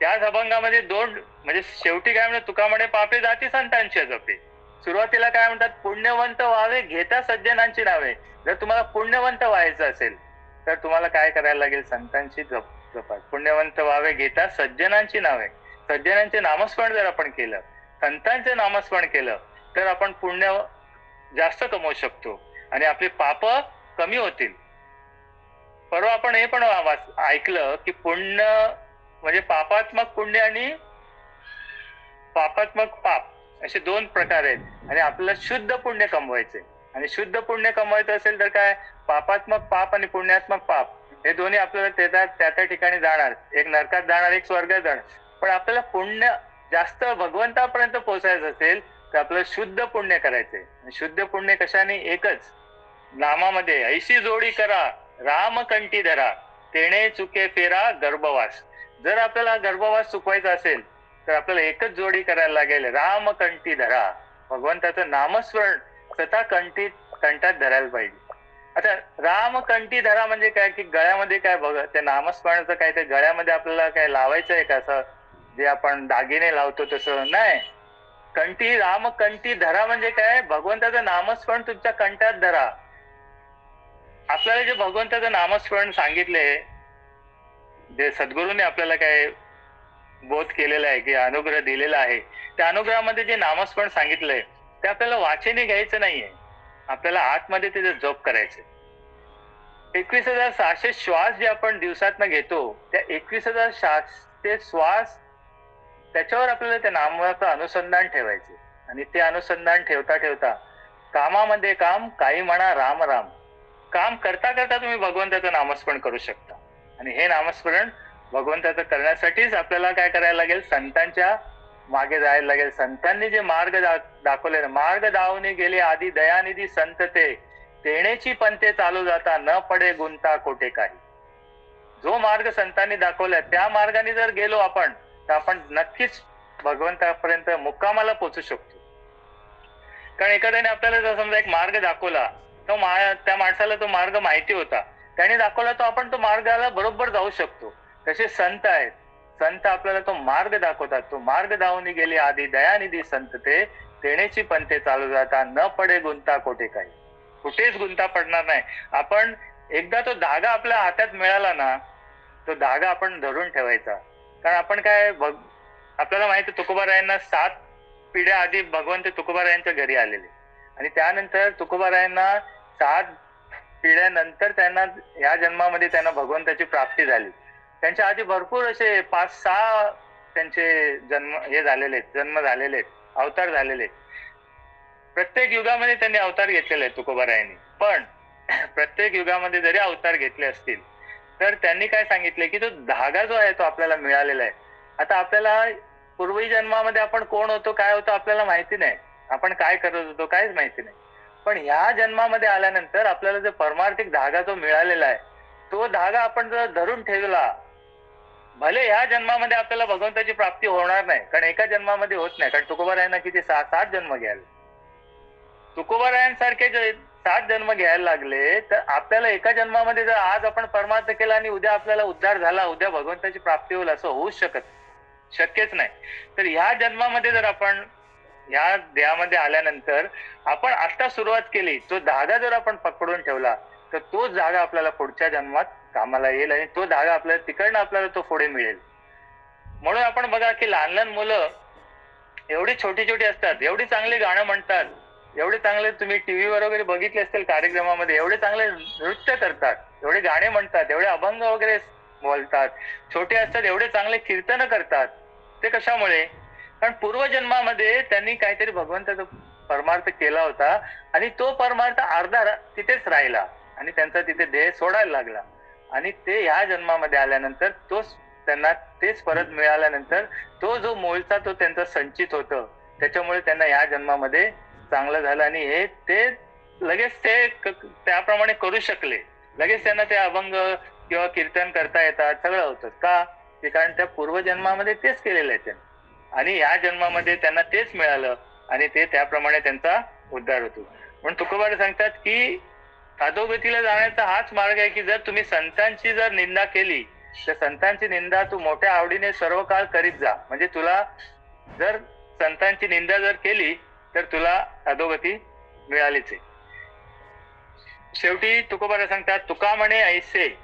त्याच अभंगामध्ये दोन, म्हणजे शेवटी काय म्हणतात, तुका म्हणे पापे जाती संतांची जपे. सुरुवातीला काय म्हणतात, पुण्यवंत व्हावे घेता सज्जनांची नावे. जर तुम्हाला पुण्यवंत व्हायचं असेल तर तुम्हाला काय करायला लागेल, संतांची जपा. पुण्यवंत व्हावे घेता सज्जनांची नावे. सज्जनांचे नामस्मरण जर आपण केलं, संतांचे नामस्मरण केलं, तर आपण पुण्य जास्त कमवू शकतो आणि आपली पाप कमी होतील. परवा आपण हे पण ऐकलं की पुण्य म्हणजे पापात्मक पुण्य आणि पापात्मक पाप असे दोन प्रकार आहेत. आणि आपल्याला शुद्ध पुण्य कमवायचे, आणि शुद्ध पुण्य कमवायचं असेल तर काय, पापात्मक पाप आणि पुण्यात्मक पाप हे दोन्ही आपल्याला त्या ठिकाणी जाणार. एक नरकात जाणार, एक स्वर्गात जाणार. पण आपल्याला पुण्य जास्त भगवंतापर्यंत पोहोचायचं असेल तर आपल्याला शुद्ध पुण्य करायचंय. शुद्ध पुण्य कशाने, एकच नामामध्ये ऐशी जोडी करा राम कंठी धरा तेणे चुके फेरा गर्भवास. जर आपल्याला गर्भवास चुकवायचा असेल तर आपल्याला एकच जोडी करायला लागेल, राम कंठी धरा. भगवंताचं नामस्मरण स्वतः कंठात धरायला पाहिजे. आता राम कंठी धरा म्हणजे काय की गळ्यामध्ये काय, बघ त्या नामस्मरणाचं काय, ते गळ्यामध्ये आपल्याला काय लावायचं आहे का, असं जे आपण दागिने लावतो तसं नाही. कंठी, राम कंठी धरा म्हणजे काय, भगवंताचं नामस्मरण तुमच्या कंठात धरा. आपल्याला जे भगवंताचं नामस्मरण सांगितले, जे सद्गुरूने आपल्याला काय बोध केलेला आहे की अनुग्रह दिलेला आहे, त्या अनुग्रहामध्ये जे नामस्मरण सांगितलंय ते आपल्याला वाचेने घ्यायचं नाहीये, आपल्याला आतमध्ये त्याचं जप करायचं. 21,600 श्वास जे आपण दिवसातनं घेतो, त्या 21,600 श्वास त्याच्यावर आपल्याला त्या नामाचं अनुसंधान ठेवायचे. आणि ते अनुसंधान ठेवता ठेवता कामामध्ये काम, काही म्हणा राम राम, काम करता करता तुम्ही भगवंताचं नामस्मरण करू शकता. आणि हे नामस्मरण भगवंताचं करण्यासाठीच आपल्याला काय करायला लागेल, संतांच्या मागे जायला लागेल. संतांनी जे मार्ग दाखवले, मार्ग दावणी गेले आधी दयानिधी संत ते, तेणेची पंथे चालू जाता न पडे गुंता कोठे काही. जो मार्ग संतांनी दाखवला त्या मार्गाने जर गेलो आपण तर आपण नक्कीच भगवंतापर्यंत मुक्कामाला पोहोचू शकतो. कारण एखाद्याने आपल्याला जर समजा एक मार्ग दाखवला, तो त्या माणसाला तो मार्ग माहिती होता, त्याने दाखवला, तो आपण तो मार्गाला बरोबर जाऊ शकतो. तसे संत आहेत, संत आपल्याला तो मार्ग दाखवतात. तो मार्ग दावून गेले आधी दयानिधी संत ते, तेणेची पंथे चालू जाता, न पडे गुंता कोठे काही. कुठेच गुंता पडणार नाही. आपण एकदा तो धागा आपल्या हातात मिळाला ना, तो धागा आपण धरून ठेवायचा. कारण आपण काय आपल्याला माहिती तुकोबारायांना 7 पिढ्या आधी भगवंत तुकोबारायांच्या घरी आलेले आणि त्यानंतर तुकोबारायांना 7 पिढ्यानंतर त्यांना या जन्मामध्ये त्यांना भगवंताची प्राप्ती झाली. त्यांच्या आधी भरपूर असे 5-6 त्यांचे जन्म झालेले आहेत, अवतार झालेले आहेत. प्रत्येक युगामध्ये त्यांनी अवतार घेतलेले आहेत तुकोबारायांनी. पण प्रत्येक युगामध्ये जरी अवतार घेतले असतील तर त्यांनी काय सांगितले की तो धागा जो आहे तो आपल्याला मिळालेला आहे. आता आपल्याला पूर्वी जन्मामध्ये आपण कोण होतो, काय होतो आपल्याला माहिती नाही, आपण काय करत होतो काहीच माहिती नाही. पण ह्या जन्मामध्ये आल्यानंतर आपल्याला जो परमार्थिक धागा जो मिळालेला आहे तो धागा आपण जर धरून ठेवला, भले ह्या जन्मामध्ये आपल्याला भगवंताची प्राप्ती होणार नाही, कारण एका जन्मामध्ये होत नाही. कारण तुकोबारायांना किती 7 जन्म घ्यायला, तुकोबारायांसारखे जे 7 जन्म घ्यायला लागले तर आपल्याला एका जन्मामध्ये जर आज आपण परमार्थ केला आणि उद्या आपल्याला उद्धार झाला, उद्या भगवंताची प्राप्ती होईल असं होऊच शक्यच नाही. तर ह्या जन्मामध्ये जर आपण ह्या देहामध्ये आल्यानंतर आपण आता सुरुवात केली, तो धागा जर आपण पकडून ठेवला तर तोच धागा आपल्याला पुढच्या जन्मात कामाला येईल आणि तो धागा आपल्याला तिकडनं आपल्याला तो पुढे मिळेल. म्हणून आपण बघा की लहान लहान मुलं एवढी छोटी छोटी असतात, एवढी चांगली गाणं म्हणतात, एवढे चांगले तुम्ही टीव्हीवर वगैरे बघितले असतील कार्यक्रमामध्ये, एवढे चांगले नृत्य करतात, एवढे गाणे म्हणतात, एवढे अभंग वगैरे बोलतात, छोटे असतात, एवढे चांगले कीर्तन करतात. ते कशामुळे? कारण पूर्वजन्मामध्ये त्यांनी काहीतरी भगवंताचा परमार्थ केला होता आणि तो परमार्थ अर्धा तिथेच राहिला आणि त्यांचा तिथे देह सोडायला लागला आणि ते ह्या जन्मामध्ये आल्यानंतर तोच त्यांना तेच परत मिळाल्यानंतर तो जो मूळचा तो त्यांचा संचित होतं, त्याच्यामुळे त्यांना ह्या जन्मामध्ये चांगलं झालं आणि हे ते लगेच ते त्याप्रमाणे करू शकले. लगेच त्यांना ते अभंग किंवा कीर्तन करता येतात, सगळं होतं. का? ते कारण त्या पूर्वजन्मामध्ये तेच केलेलं आहे त्यांनी आणि ह्या जन्मामध्ये त्यांना तेच मिळालं आणि ते त्याप्रमाणे त्यांचा उद्धार होतो. म्हणून तुकोबार सांगतात की अधोगतीला जाण्याचा हाच मार्ग आहे की जर तुम्ही संतांची जर निंदा केली तर संतांची निंदा तू मोठ्या आवडीने सर्व काळ करीत जा. म्हणजे तुला जर संतांची निंदा जर केली तर तुला अधोगती मिळालीच आहे. शेवटी तुकोबार सांगतात, तुका म्हणे ऐसे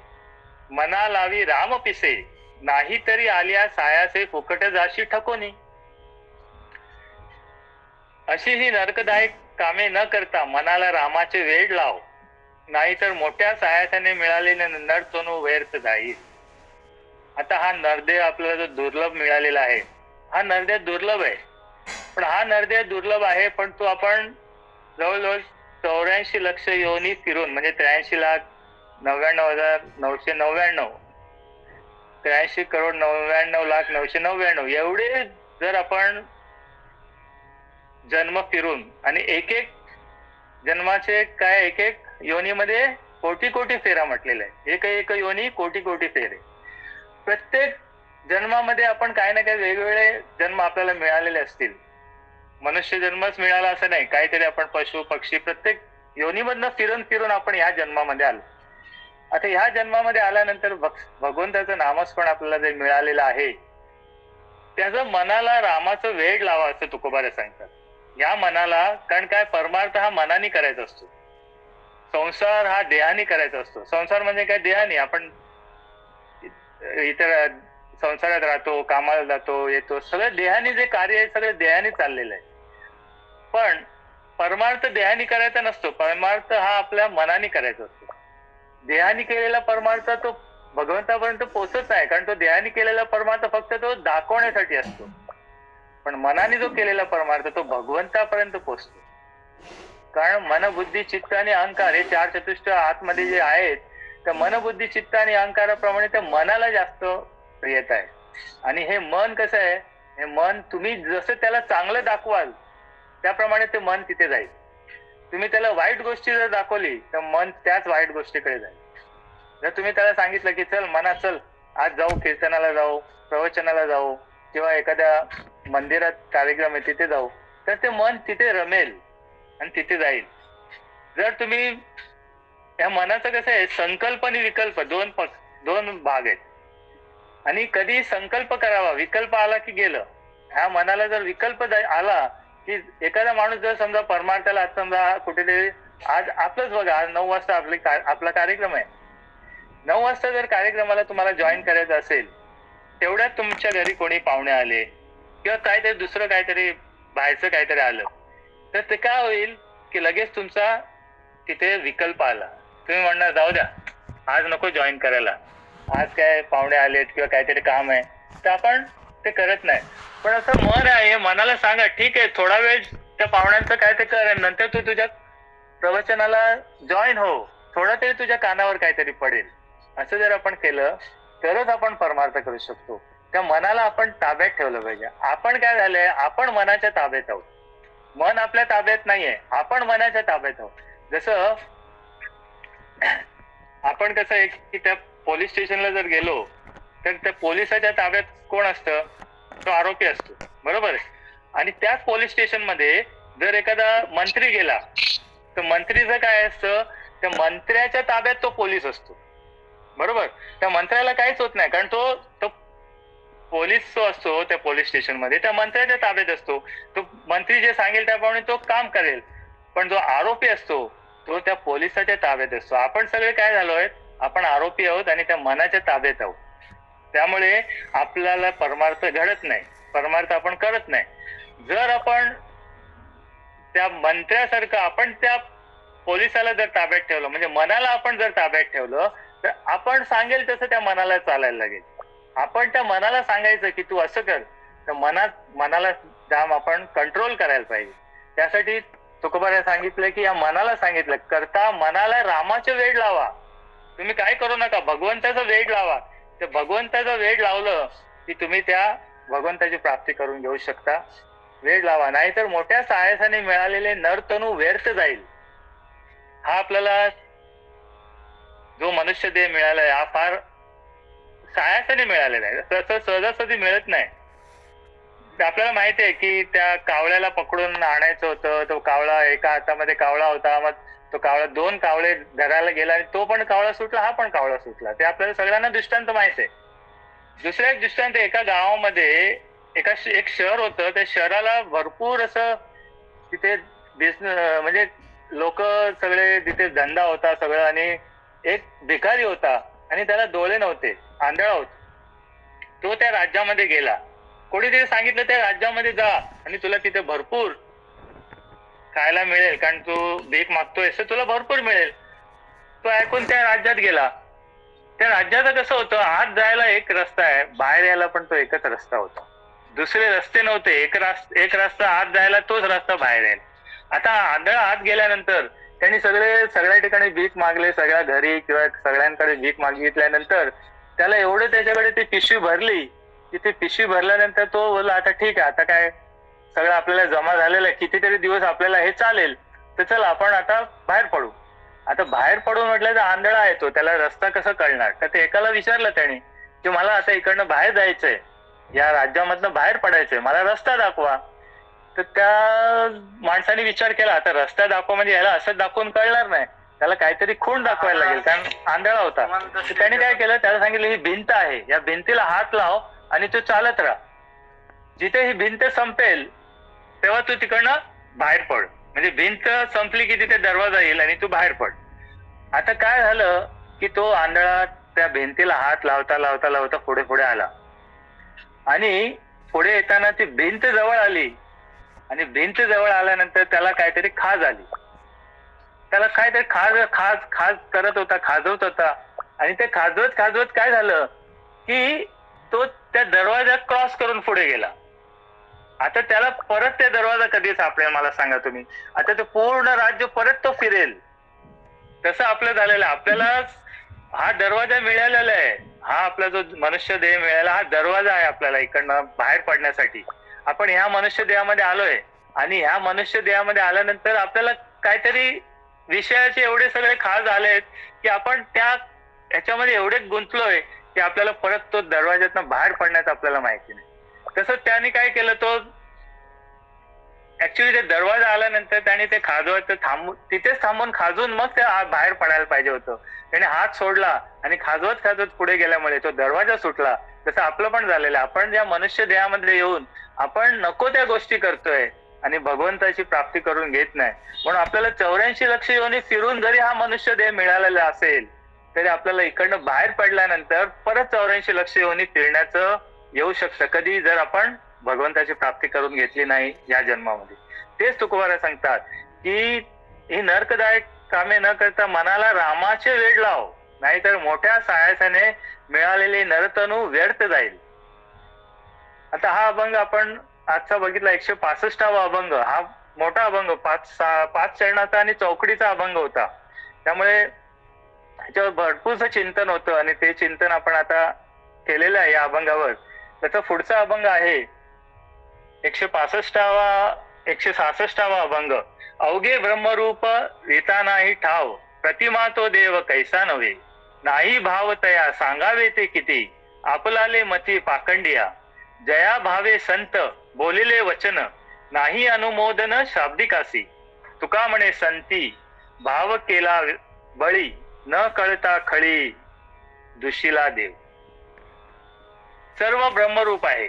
मना लावी राम पिसे, नाही तरी आल्या सायासे फुकट जाशी ठकोनी. अशी ही नरकदायक कामे न करता मनाला रामाचे वेड लाव, नाहीतर मोठ्या सायासाने मिळालेले नरतोनू व्यर्थ जाईल. आता हा नरदेह आपल्याला जो दुर्लभ मिळालेला आहे, हा नरदेह दुर्लभ आहे. पण हा नरदेह दुर्लभ आहे, पण तो आपण जवळजवळ 84 लक्ष योनी फिरून म्हणजे 83,99,999 83,99,999 एवढे जर आपण जन्म फिरून आणि एक एक जन्माचे काय एक एक योनीमध्ये कोटी कोटी फेरा म्हटलेला आहे. एक एक योनी कोटी कोटी फेरे. प्रत्येक जन्मामध्ये आपण काही ना काही वेगवेगळे जन्म आपल्याला मिळालेले असतील. मनुष्य जन्मच मिळाला असं नाही, काहीतरी आपण पशु पक्षी प्रत्येक योनीमधनं फिरून फिरून आपण ह्या जन्मामध्ये आलो. आता ह्या जन्मामध्ये आल्यानंतर भगवंताचं नामस्मरण आपल्याला जे मिळालेलं आहे त्याचं मनाला रामाचं वेड लावा असं तुकोबारे सांगतात. या मनाला, कारण काय परमार्थ हा मनाने करायचा असतो, संसार हा देहाने करायचा असतो. संसार म्हणजे काय? देहाने. आपण इतर संसारात राहतो, कामाला जातो, येतो, सगळं देहाने जे कार्य आहे सगळं देहाने चाललेलं आहे. पण परमार्थ देहाने करायचा नसतो, परमार्थ हा आपल्या मनाने करायचा असतो. देहाने केलेला परमार्थ तो भगवंतापर्यंत पोहोचत नाही, कारण तो देहाने केलेला परमार्थ फक्त तो दाखवण्यासाठी असतो. पण मनाने जो केलेला परमार्थ तो भगवंतापर्यंत पोहोचतो. कारण मन, बुद्धी, चित्त आणि अहंकार हे 4 चतुष्ट आतमध्ये जे आहेत, त्या मन, बुद्धी, चित्त आणि अहंकाराप्रमाणे त्या मनाला जास्त प्रियता आहे. आणि हे मन कसं आहे? हे मन तुम्ही जसं त्याला चांगलं दाखवाल त्याप्रमाणे ते मन तिथे जाईल. तुम्ही त्याला वाईट गोष्टी जर दाखवली तर मन त्याच वाईट गोष्टीकडे जाईल. जर तुम्ही त्याला सांगितलं की चल मना, चल आज जाऊ, कीर्तनाला जाऊ, प्रवचनाला जाऊ किंवा एखाद्या मंदिरात कार्यक्रम आहे तिथे जाऊ, तर ते मन तिथे रमेल आणि तिथे जाईल. जर तुम्ही या मनाचं कसं आहे, संकल्प आणि विकल्प दोन भाग आहेत. आणि कधी संकल्प करावा, विकल्प आला की गेलं. ह्या मनाला जर विकल्प आला की एखादा माणूस जर समजा परमार्थाला आज समजा कुठेतरी, आज आपलंच बघा, आज 9 वाजता आपला कार्यक्रम आहे. 9 वाजता जर कार्यक्रमाला तुम्हाला जॉईन करायचं असेल, तेवढ्यात तुमच्या घरी कोणी पाहुणे आले किंवा काहीतरी दुसरं काहीतरी बाहेरचं काहीतरी आलं, तर ते काय होईल की लगेच तुमचा तिथे विकल्प आला. तुम्ही म्हणणार जाऊ द्या, आज नको जॉईन करायला, आज काय पाहुणे आलेत किंवा काहीतरी काम आहे, तर आपण ते करत नाही. पण असं मन आहे, मनाला सांगा ठीक आहे थोडा वेळ त्या पाहुण्यांचं काय ते कर, नंतर तू तुझ्या प्रवचनाला जॉईन हो, थोडा तरी तुझ्या कानावर काहीतरी पडेल. असं जर आपण केलं तरच आपण परमार्थ करू शकतो. त्या मनाला आपण ताब्यात ठेवलं पाहिजे. आपण काय झालंय, आपण मनाच्या ताब्यात आहोत, मन आपल्या ताब्यात नाहीये, आपण मनाच्या ताब्यात आहोत. जसं आपण कसं आहे की त्या पोलीस स्टेशनला जर गेलो तर त्या पोलिसाच्या ताब्यात कोण असतं, तो आरोपी असतो, बरोबर आहे. आणि त्याच पोलीस स्टेशन मध्ये जर एखादा मंत्री गेला तर मंत्रीचं काय असतं, त्या मंत्र्याच्या ताब्यात तो पोलीस असतो, बरोबर. त्या मंत्र्याला काहीच होत नाही, कारण तो पोलीस जो असतो त्या पोलीस स्टेशन मध्ये त्या मंत्र्याच्या ताब्यात असतो. तो मंत्री जे सांगेल त्याप्रमाणे तो काम करेल. पण जो आरोपी असतो तो त्या पोलिसाच्या ताब्यात असतो. आपण सगळे काय झालोय, आपण आरोपी आहोत आणि त्या मनाच्या ताब्यात आहोत. त्यामुळे आपल्याला परमार्थ घडत नाही, परमार्थ आपण करत नाही. जर आपण त्या मंत्र्यासारखं आपण त्या पोलिसाला जर ताब्यात ठेवलं, म्हणजे मनाला आपण जर ताब्यात ठेवलं, तर आपण सांगेल तसं त्या मनाला चालायला लागेल. आपण त्या मनाला सांगायचं की तू असं कर, तर मनाला जाम आपण कंट्रोल करायला पाहिजे. त्यासाठी तुकोबाने सांगितलं की या मनाला सांगितलं, करता मनाला रामाचे वेड लावा. तुम्ही काय करू नका, भगवंताचा वेड लावा. तर भगवंताचं वेड लावलं की तुम्ही त्या भगवंताची प्राप्ती करून घेऊ शकता. वेड लावा, नाहीतर मोठ्या साहसाने मिळालेले नरतनू व्यर्थ जाईल. हा आपल्याला जो मनुष्य देह मिळालाय हा फार साहसाने मिळालेला आहे, तसं सहजासहजी मिळत नाही. आपल्याला माहिती आहे की त्या कावळ्याला पकडून आणायचं होतं, तो कावळा एका हातामध्ये कावळा होता, मग तो कावळा 2 कावळे धरायला गेला आणि तो पण कावळा सुटला, हा पण कावळा सुटला. ते आपल्याला सगळ्यांना दृष्टांत माहित आहे. दुसरा एक दृष्टांत, एका गावामध्ये एक शहर होतं, त्या शहराला भरपूर असं तिथे बिझनेस, म्हणजे लोक सगळे तिथे धंदा होता सगळं, आणि एक भिकारी होता आणि त्याला डोळे नव्हते, आंधळा होता. तो त्या राज्यामध्ये गेला. कोणीतरी सांगितलं त्या राज्यामध्ये जा आणि तुला तिथे भरपूर खायला मिळेल, कारण तू भीक मागतोय तर तुला भरपूर मिळेल. तो ऐकून त्या राज्यात गेला. त्या राज्याचं कसं होतं, आत जायला एक रस्ता आहे, बाहेर यायला पण तो एकच रस्ता होता, दुसरे रस्ते नव्हते. एक रस्ता आत जायला, तोच रस्ता बाहेर यायला. आता आंधळा आत गेल्यानंतर त्यांनी सगळ्या ठिकाणी भीक मागले, सगळ्या घरी किंवा सगळ्यांकडे भीक मागितल्यानंतर त्याला एवढं त्याच्याकडे ती पिशवी भरली की ती पिशवी भरल्यानंतर तो बोलला आता ठीक आहे, आता काय सगळं आपल्याला जमा झालेलं आहे, कितीतरी दिवस आपल्याला हे चालेल, तर चला आपण आता बाहेर पडू. आता बाहेर पडून म्हटलं तर आंधळा आहे तो, त्याला रस्ता कसं कळणार. तर ते एकाला विचारलं त्याने की मला आता इकडनं बाहेर जायचंय, या राज्यामधनं बाहेर पडायचंय, मला रस्ता दाखवा. तर त्या माणसाने विचार केला, आता रस्ता दाखवा म्हणजे याला असं दाखवून कळणार नाही, त्याला काहीतरी खूण दाखवायला लागेल, कारण आंधळा होता. तर त्याने काय केलं, त्याला सांगितलं ही भिंत आहे, या भिंतीला हात लाव आणि तू चालत राहा, जिथे ही भिंत संपेल तेव्हा तू तिकडनं बाहेर पड. म्हणजे भिंत संपली की तिथे दरवाजा येईल आणि तू बाहेर पड. आता काय झालं की तो आंधळा त्या भिंतीला हात लावता लावता लावता पुढे पुढे आला, आणि पुढे येताना ती भिंत जवळ आली, आणि भिंत जवळ आल्यानंतर त्याला काहीतरी खाज आली. त्याला काहीतरी खाज करत होता, खाजवत होता, आणि ते खाजवत काय झालं की तो त्या दरवाजा क्रॉस करून पुढे गेला. आता त्याला परत त्या दरवाजा कधी सापडेल मला सांगा तुम्ही. आता ते पूर्ण राज्य परत तो फिरेल. तसं आपलं झालेलं आहे. आपल्याला हा दरवाजा मिळालेला आहे, हा आपला जो मनुष्य देह मिळाला हा दरवाजा आहे आपल्याला इकडनं बाहेर पडण्यासाठी. आपण ह्या मनुष्य देहामध्ये आलोय, आणि ह्या मनुष्य देहामध्ये आल्यानंतर आपल्याला काहीतरी विषयाचे एवढे सगळे खाज आलेत की आपण त्या ह्याच्यामध्ये एवढे गुंतलोय की आपल्याला परत तो दरवाज्यातनं बाहेर पडण्याचं आपल्याला माहिती नाही. तसंच त्याने काय केलं, तो ऍक्च्युली ते दरवाजा आल्यानंतर त्याने ते खाजवत तिथेच थांबून खाजून मग ते बाहेर पडायला पाहिजे होतं. त्याने हात सोडला आणि खाजवत पुढे गेल्यामुळे तो दरवाजा सुटला. तसं आपलं पण झालेलं आहे. आपण ज्या मनुष्य देहामध्ये येऊन आपण नको त्या गोष्टी करतोय आणि भगवंताची प्राप्ती करून घेत नाही. म्हणून आपल्याला 84 लक्ष योनी फिरून जरी हा मनुष्य देह मिळालेला असेल तरी आपल्याला इकडनं बाहेर पडल्यानंतर परत 84 लक्ष योनी फिरण्याचं येऊ शकतं, कधी जर आपण भगवंताची प्राप्ती करून घेतली नाही या जन्मामध्ये. तेच तुकोबारा सांगतात की ही नरकदायक कामे न करता मनाला रामाचे वेड लाव, नाहीतर मोठ्या सायासाने मिळालेले नरतनू व्यर्थ जाईल. आता हा अभंग आपण आजचा बघितला 165वा अभंग. हा मोठा अभंग, पाच चरणाचा आणि चौकडीचा अभंग होता. त्यामुळे त्याच्यावर भरपूरच चिंतन होतं आणि ते चिंतन आपण आता केलेलं आहे या अभंगावर. त्याचा पुढचा अभंग आहे 166वा अभंग. अवघे ब्रह्मरूप रीता नाही ठाव, प्रतिमा तो देव कैसा नव्हे, नाही भाव तया सांगावे ते किती, आपलाले मती पाखंडिया, जया भावे संत बोलिले वचन, नाही अनुमोदन शाब्दिकासी, तुका म्हणे संती भाव केला बळी, न कळता खळी दुशीला देव. सर्व ब्रह्मरूप आहे.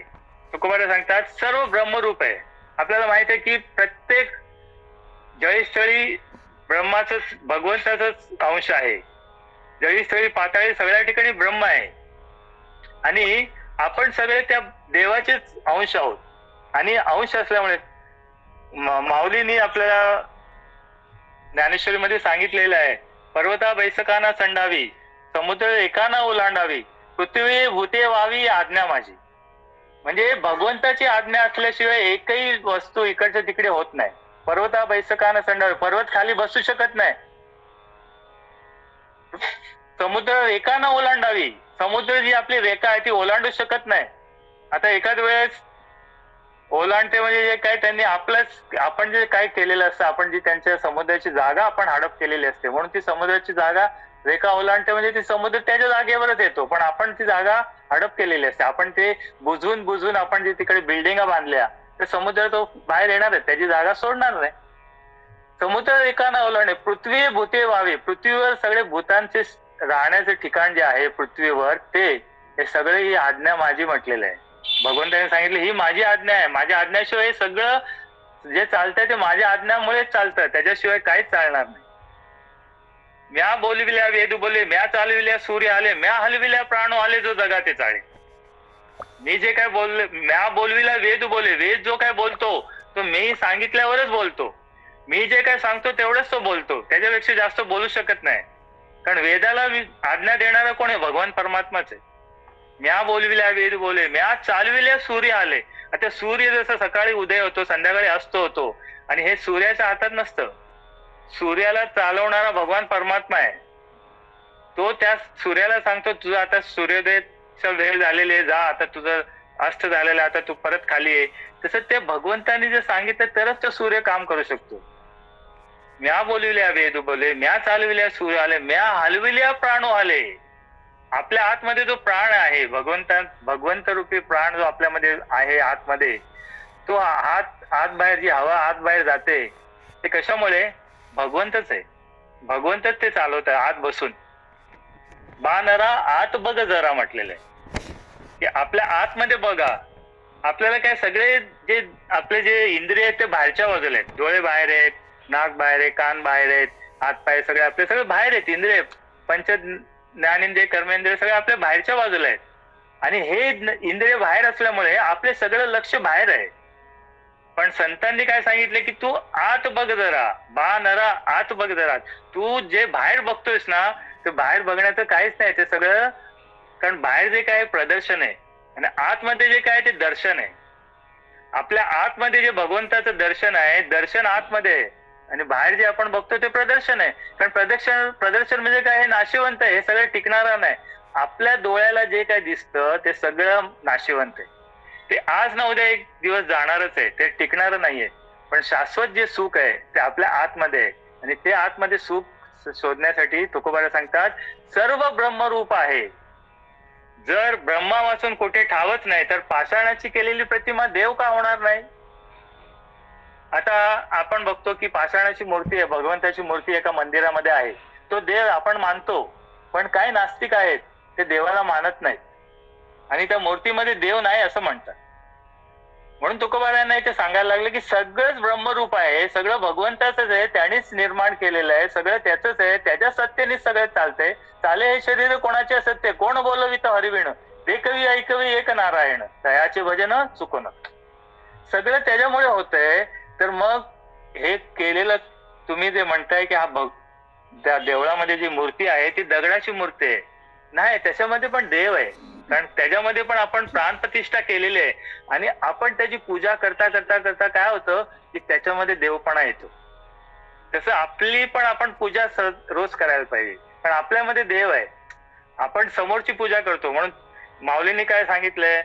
तुकोबारा सांगतात सर्व ब्रह्मरूप आहे. आपल्याला माहित आहे की प्रत्येक जळीस्थळी ब्रह्माच भगवंताचाच अंश आहे. जळीस्थळी पाताळी सगळ्या ठिकाणी ब्रह्म आहे आणि आपण सगळे त्या देवाचेच अंश आहोत. आणि अंश असल्यामुळे माऊलींनी आपल्याला ज्ञानेश्वरीमध्ये सांगितलेलं आहे, पर्वता बैसकाना संडावी, समुद्र एकाना ओलांडावी, पृथ्वी भूते व्हावी आज्ञा माझी. म्हणजे भगवंताची आज्ञा असल्याशिवाय एकही वस्तू इकडच्या तिकडे होत नाही. पर्वता बैसकाना संडावी, पर्वत खाली बसू शकत नाही. समुद्र रेखाना ओलांडावी, समुद्र जी आपली रेखा आहे ती ओलांडू शकत नाही. आता एखाद वेळेस ओलांडते म्हणजे जे काय त्यांनी आपण जे काय केलेलं असतं, आपण जी त्यांच्या समुद्राची जागा आपण हडप केलेली असते, म्हणून ती समुद्राची जागा रेखा ओलांडते म्हणजे ती समुद्र त्याच्या जागेवरच येतो. पण आपण ती जागा हडप केलेली असते. आपण ते बुजून आपण जे तिकडे बिल्डिंगा बांधल्या तर समुद्र तो बाहेर येणार आहे, त्याची जागा सोडणार नाही. समुद्र रेखाना ओलांडे, पृथ्वी भूते व्हावी, पृथ्वीवर सगळे भूतांचे राहण्याचे ठिकाण जे आहे पृथ्वीवर ते हे सगळे ही आज्ञा माझी म्हटलेलं आहे. भगवंताने सांगितलं ही माझी आज्ञा आहे, माझ्या आज्ञाशिवाय हे सगळं जे चालतंय ते माझ्या आज्ञामुळेच चालतं, त्याच्याशिवाय काहीच चालणार नाही. म्या बोलविल्या वेद बोले, म्या चालविल्या सूर्य आले, म्या हलविल्या प्राण आले, जो जगा ते चाळे. मी जे काय बोलले, म्या बोलविल्या वेद बोले, वेद जो काय बोलतो तो मी सांगितल्यावरच बोलतो. मी जे काय सांगतो तेवढंच तो बोलतो, त्याच्यापेक्षा जास्त बोलू शकत नाही. कारण वेदाला आज्ञा देणारा कोण आहे? भगवान परमात्माच आहे. म्या बोलविल्या वेद बोले, म्या चालविल्या सूर्य आले. आता सूर्य जसं सकाळी उदय होतो, संध्याकाळी अस्त होतो आणि हे सूर्याच्या हातात नसतं. सूर्याला चालवणारा भगवान परमात्मा आहे. तो त्या सूर्याला सांगतो तुझं आता सूर्योदयचा वेळ झालेली आहे, जा आता तुझं अस्त झालेलं, आता तू परत खाली ये. तसं त्या भगवंतानी जे सांगितलं तरच तो सूर्य काम करू शकतो. म्या बोलविल्या वेद बोले, म्या चालविल्या सूर्य आले, म्या हलविल्या प्राणो आले. आपल्या आतमध्ये जो प्राण आहे, भगवंत रूपी प्राण जो आपल्यामध्ये आहे आतमध्ये, तो आत बाहेर जी हवा आत बाहेर जाते ते कशामुळे? भगवंतच आहे. भगवंतच ते चालवत आहे आत बसून. बानरा आत बघ जरा म्हटलेलं आहे की आपल्या आतमध्ये बघा. आपल्याला काय सगळे जे आपले जे इंद्रिय आहेत ते बाहेरच्या बाजूला आहेत. डोळे बाहेर आहेत, नाक बाहेर आहे, कान बाहेर आहेत, हात पाय सगळे आपले सगळे बाहेर आहेत. इंद्रिय, पंच ज्ञानेंद्रिय, कर्मेंद्रिय सगळे आपल्या बाहेरच्या बाजूला आहेत. आणि हे इंद्रिय बाहेर असल्यामुळे आपले सगळं लक्ष बाहेर आहे. पण संतांनी काय सांगितले की तू आत बघ जरा, बा नरा आत बघ जरा. तू जे बाहेर बघतोयस ना ते बाहेर बघण्याचं काहीच नाही, ते सगळं. कारण बाहेर जे काय प्रदर्शन आहे आणि आतमध्ये जे काय ते दर्शन आहे. आपल्या आतमध्ये जे भगवंताचं दर्शन आहे, दर्शन आतमध्ये आहे आणि बाहेर जे आपण बघतो ते प्रदर्शन आहे. कारण प्रदर्शन म्हणजे काय? हे नाशिवंत आहे, हे सगळं टिकणारं नाही. आपल्या डोळ्याला जे काय दिसतं ते सगळं नाशिवंत आहे. ते आज ना उद्या एक दिवस जाणारच आहे, ते टिकणारं नाहीये. पण शाश्वत जे सुख आहे ते आपल्या आतमध्ये आहे आणि ते आतमध्ये सुख शोधण्यासाठी तुकोबारा सांगतात सर्व ब्रह्मरूप आहे. जर ब्रह्मापासून कुठे ठावच नाही तर पाषाणाची केलेली प्रतिमा देव का होणार नाही? आता आपण बघतो की पाषाणाची मूर्ती आहे, भगवंताची मूर्ती एका मंदिरामध्ये आहे. तो देव आपण मानतो, पण काही नास्तिक आहेत ते देवाला मानत नाहीत आणि त्या मूर्तीमध्ये देव नाही असं म्हणतात. म्हणून तुकोबारायांना इथे सांगायला लागले की सगळंच ब्रह्मरूप आहे, सगळं भगवंताच आहे, त्यानेच निर्माण केलेलं आहे, सगळं त्याचंच आहे, त्याच्या सत्तेनेच सगळं चालतंय. चाले हे शरीर कोणाचे असत्य, कोण बोलवित हरिविण, ते कवी ऐकवी एक नारायण, तयाचे भजन चुकून. सगळं त्याच्यामुळे होतंय. तर मग हे केलेलं तुम्ही जे म्हणताय की त्या देवळामध्ये जी मूर्ती आहे ती दगडाची मूर्ती आहे, नाही, त्याच्यामध्ये पण देव आहे. कारण त्याच्यामध्ये पण आपण प्राणप्रतिष्ठा केलेली आहे आणि आपण त्याची पूजा करता करता करता काय होतं की त्याच्यामध्ये देवपणा येतो. तसं आपली पण आपण पूजा रोज करायला पाहिजे, कारण आपल्यामध्ये देव आहे. आपण समोरची पूजा करतो. म्हणून माऊलींनी काय सांगितलंय,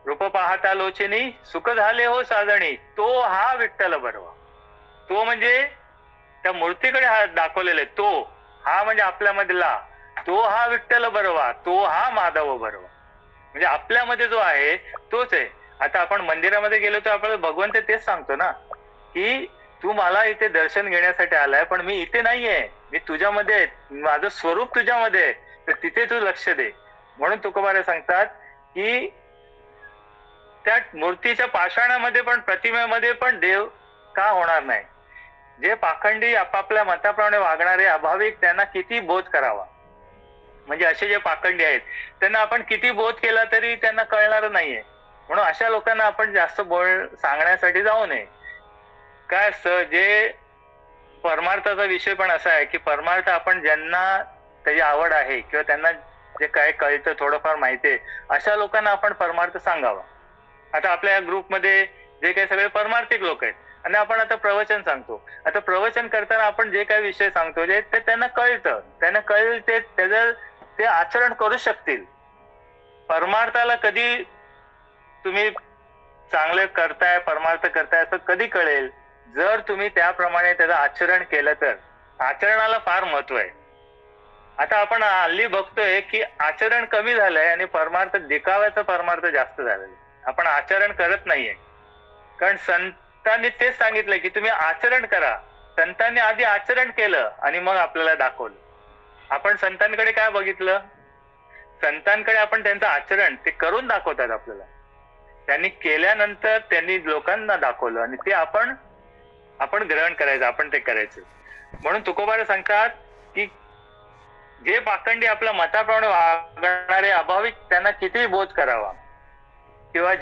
रूप पाहता लोचनी सुख झाले हो साजणी, तो हा विठ्ठल बरवा. तो म्हणजे त्या मूर्तीकडे हा दाखवलेला आहे, तो हा म्हणजे आपल्यामधला, तो हा विठ्ठल बरवा, तो हा माधव बरवा. म्हणजे आपल्यामध्ये जो आहे तोच आहे. आता आपण मंदिरामध्ये गेलो तर आपल्याला भगवंत तेच सांगतो ना की तू मला इथे दर्शन घेण्यासाठी आलाय, पण मी इथे नाहीये, मी तुझ्यामध्ये आहे, माझं स्वरूप तुझ्यामध्ये आहे, तर तिथे तू लक्ष दे. म्हणून तुकोबारे सांगतात की त्या मूर्तीच्या पाषाणामध्ये पण प्रतिमेमध्ये पण देव का होणार नाही. जे पाखंडी आपापल्या मताप्रमाणे वागणारे अभाविक त्यांना किती बोध करावा. म्हणजे असे जे पाखंडी आहेत त्यांना आपण किती बोध केला तरी त्यांना कळणार नाहीये. म्हणून अशा लोकांना आपण जास्त सांगण्यासाठी जाऊ नये. काय असतं, जे परमार्थाचा विषय पण असा आहे की परमार्थ आपण ज्यांना त्याची आवड आहे किंवा त्यांना जे काय कळतं, थोडंफार माहिती आहे, अशा लोकांना आपण परमार्थ सांगावा. आता आपल्या या ग्रुपमध्ये जे काही सगळे परमार्थिक लोक आहेत आणि आपण आता प्रवचन सांगतो. आता प्रवचन करताना आपण जे काही विषय सांगतो ते त्यांना कळतं, त्यांना कळेल, ते त्याचं ते आचरण करू शकतील. परमार्थाला कधी तुम्ही चांगले करताय, परमार्थ करताय असं कधी कळेल, जर तुम्ही त्याप्रमाणे त्याचं आचरण केलं तर. आचरणाला फार महत्व आहे. आता आपण हल्ली बघतोय की आचरण कमी झालंय आणि परमार्थ, दिखाव्याचा परमार्थ जास्त झालेला. आपण आचरण करत नाहीये, कारण संतांनी तेच सांगितलंय की तुम्ही आचरण करा. संतांनी आधी आचरण केलं आणि मग आपल्याला दाखवलं. आपण संतांकडे काय बघितलं, संतांकडे आपण त्यांचं आचरण ते करून दाखवतात आपल्याला. त्यांनी केल्यानंतर त्यांनी लोकांना दाखवलं आणि ते आपण ग्रहण करायचं, आपण ते करायचं. म्हणून तुकोबारे सांगतात की जे पाखंडी आपल्या मताप्रमाणे वागणारे अभाविक त्यांना किती बोध करावा, किंवा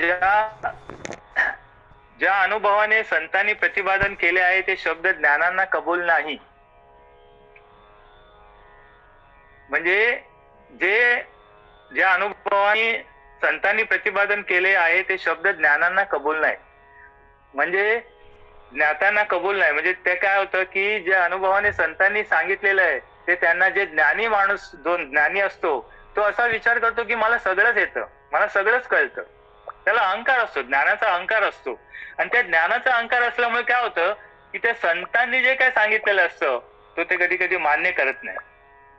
ज्या अनुभवाने संतांनी प्रतिपादन केले आहे ते शब्द ज्ञानांना कबूल नाही. म्हणजे ज्या अनुभवाने संतांनी प्रतिपादन केले आहे ते शब्द ज्ञानांना कबूल नाही, म्हणजे ज्ञात्यांना कबूल नाही. म्हणजे ते काय होतं की ज्या अनुभवाने संतांनी सांगितलेलं आहे ते त्यांना, जे ज्ञानी माणूस, जो ज्ञानी असतो तो असा विचार करतो की मला सगळंच येतं, मला सगळंच कळतं. त्याला अहंकार असतो, ज्ञानाचा अहंकार असतो. आणि त्या ज्ञानाचा अहंकार असल्यामुळे काय होतं की त्या संतांनी जे काय सांगितलेलं असतं तो ते कधी कधी मान्य करत नाही.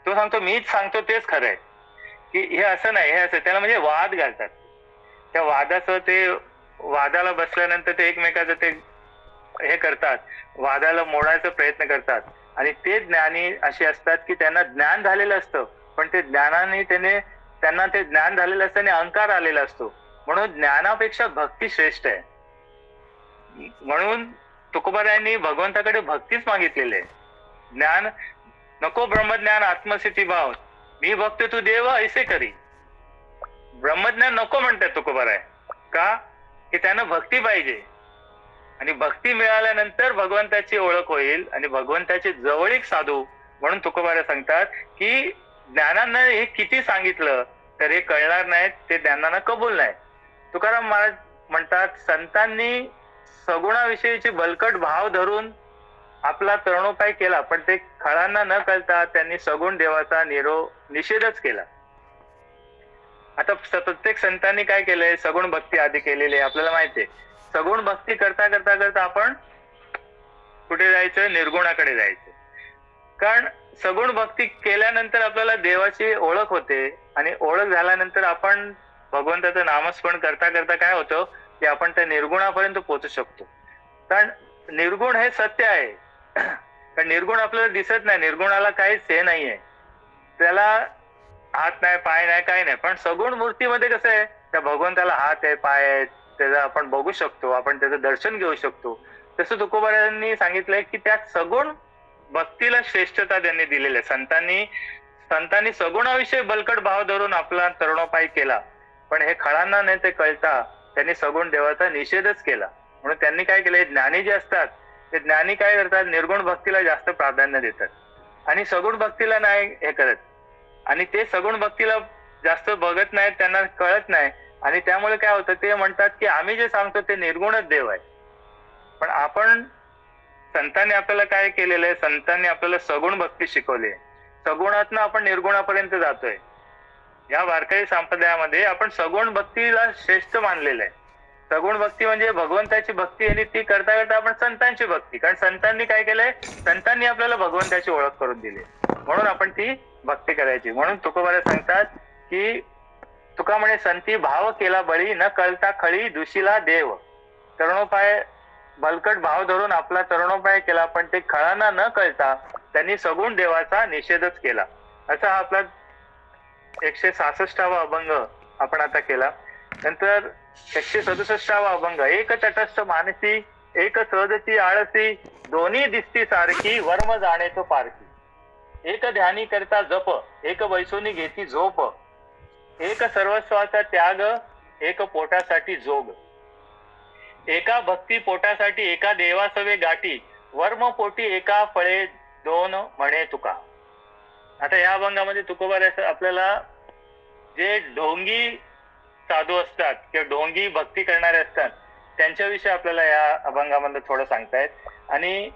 तो सांगतो मीच सांगतो तेच खरं आहे, की हे असं नाही, हे असं. त्याला म्हणजे वाद घालतात. त्या वादाचं, ते वादाला बसल्यानंतर ते एकमेकाचं ते हे करतात, वादाला मोडायचा प्रयत्न करतात. आणि ते ज्ञानी असे असतात की त्यांना ज्ञान झालेलं असतं, पण ते ज्ञानाने त्यांना ते ज्ञान झालेलं असतं आणि अहंकार आलेला असतो. म्हणून ज्ञानापेक्षा भक्ती श्रेष्ठ आहे. म्हणून तुकोबारायांनी भगवंताकडे भक्तीच मागितलेली आहे. ज्ञान नको ब्रह्मज्ञान आत्मस्थिती भाव, मी भक्त तू देव ऐसे करी. ब्रह्मज्ञान नको म्हणतात तुकोबाराय. का? की त्यांना भक्ती पाहिजे, आणि भक्ती मिळाल्यानंतर भगवंताची ओळख होईल आणि भगवंताचे जवळीक साधू. म्हणून तुकोबारा सांगतात की ज्ञानांना हे किती सांगितलं तर हे कळणार नाहीत, ते ज्ञानांना कबूल नाही. तुकाराम महाराज म्हणतात, संतांनी सगुणाविषयीची बलकट भाव धरून आपला तरणोपाय केला, पण ते खळांना न कळता त्यांनी सगुण देवाचा निषेधच केला. आता प्रत्येक संतांनी काय केलंय, सगुण भक्ती आधी केलेली आहे, आपल्याला माहितीये. सगुण भक्ती करता करता करता आपण कुठे जायचं, निर्गुणाकडे जायचं. कारण सगुण भक्ती केल्यानंतर आपल्याला देवाची ओळख होते, आणि ओळख झाल्यानंतर आपण भगवंताचं नामस्मरण करता करता काय होतं की आपण त्या निर्गुणापर्यंत पोहोचू शकतो. कारण निर्गुण हे सत्य आहे. कारण निर्गुण आपल्याला दिसत नाही, निर्गुणाला काहीच हे नाहीये, त्याला हात नाही, पाय नाही, काही नाही. पण सगुण मूर्तीमध्ये कसं आहे, त्या भगवंताला हात आहे, पाय आहेत, त्याचं आपण बघू शकतो, आपण त्याचं दर्शन घेऊ शकतो. तसं तुकोबारायांनी सांगितलंय की त्यात सगुण भक्तीला श्रेष्ठता त्यांनी दिलेली आहे. संतांनी सगुणाविषयी बलकट भाव धरून आपला तरुणोपाय केला, पण हे खळांना नाही ते कळता त्यांनी सगुण देवाचा निषेधच केला. म्हणून त्यांनी काय केलंय, ज्ञानी जे असतात ते ज्ञानी काय करतात, निर्गुण भक्तीला जास्त प्राधान्य देतात आणि सगुण भक्तीला नाही हे करत. आणि ते सगुण भक्तीला जास्त बघत नाहीत, त्यांना कळत नाही आणि त्यामुळे काय होतं, ते म्हणतात की आम्ही जे सांगतो ते निर्गुणच देव आहे. पण आपण संतांनी आपल्याला काय केलेलं आहे, संतांनी आपल्याला सगुण भक्ती शिकवली आहे. सगुणातनं आपण निर्गुणापर्यंत जातोय. या वारकरी संप्रदायामध्ये आपण सगुण भक्तीला श्रेष्ठ मानलेलं आहे. सगुण भक्ती म्हणजे भगवंताची भक्ती आणि ती करता करता आपण संतांची भक्ती, कारण संतांनी काय केलंय, संतांनी आपल्याला भगवंताची ओळख करून दिली, म्हणून आपण ती भक्ती करायची. म्हणून तुकोबारा सांगतात की तुका म्हणे संती भाव केला बळी, न कळता खळी दुशीला देव. तरुणोपाय बलकट भाव धरून आपला तरुणोपाय केला, पण ते खळांना न कळता त्यांनी सगुण देवाचा निषेधच केला. असा हा आपला 166वा अभंग आपण आता केला. नंतर 167वा अभंग, एक तटस्थ मानसी एक सहजची आळसी, दोन्ही दिसती सारखी वर्म जाणे तो पारखी. एक ध्यानी करता जप, एक बैसोनी घेती झोप, एक सर्वस्वाचा त्याग, एक पोटासाठी जोग. एका भक्ती पोटासाठी एका देवासवे गाठी, वर्म पोटी एका फळे दोन म्हणे तुका. आता या अभंगामध्ये तुकोबार आपल्याला जे ढोंगी साधू असतात किंवा ढोंगी भक्ती करणारे असतात त्यांच्याविषयी आपल्याला या अभंगामध्ये थोडं सांगतायत. आणि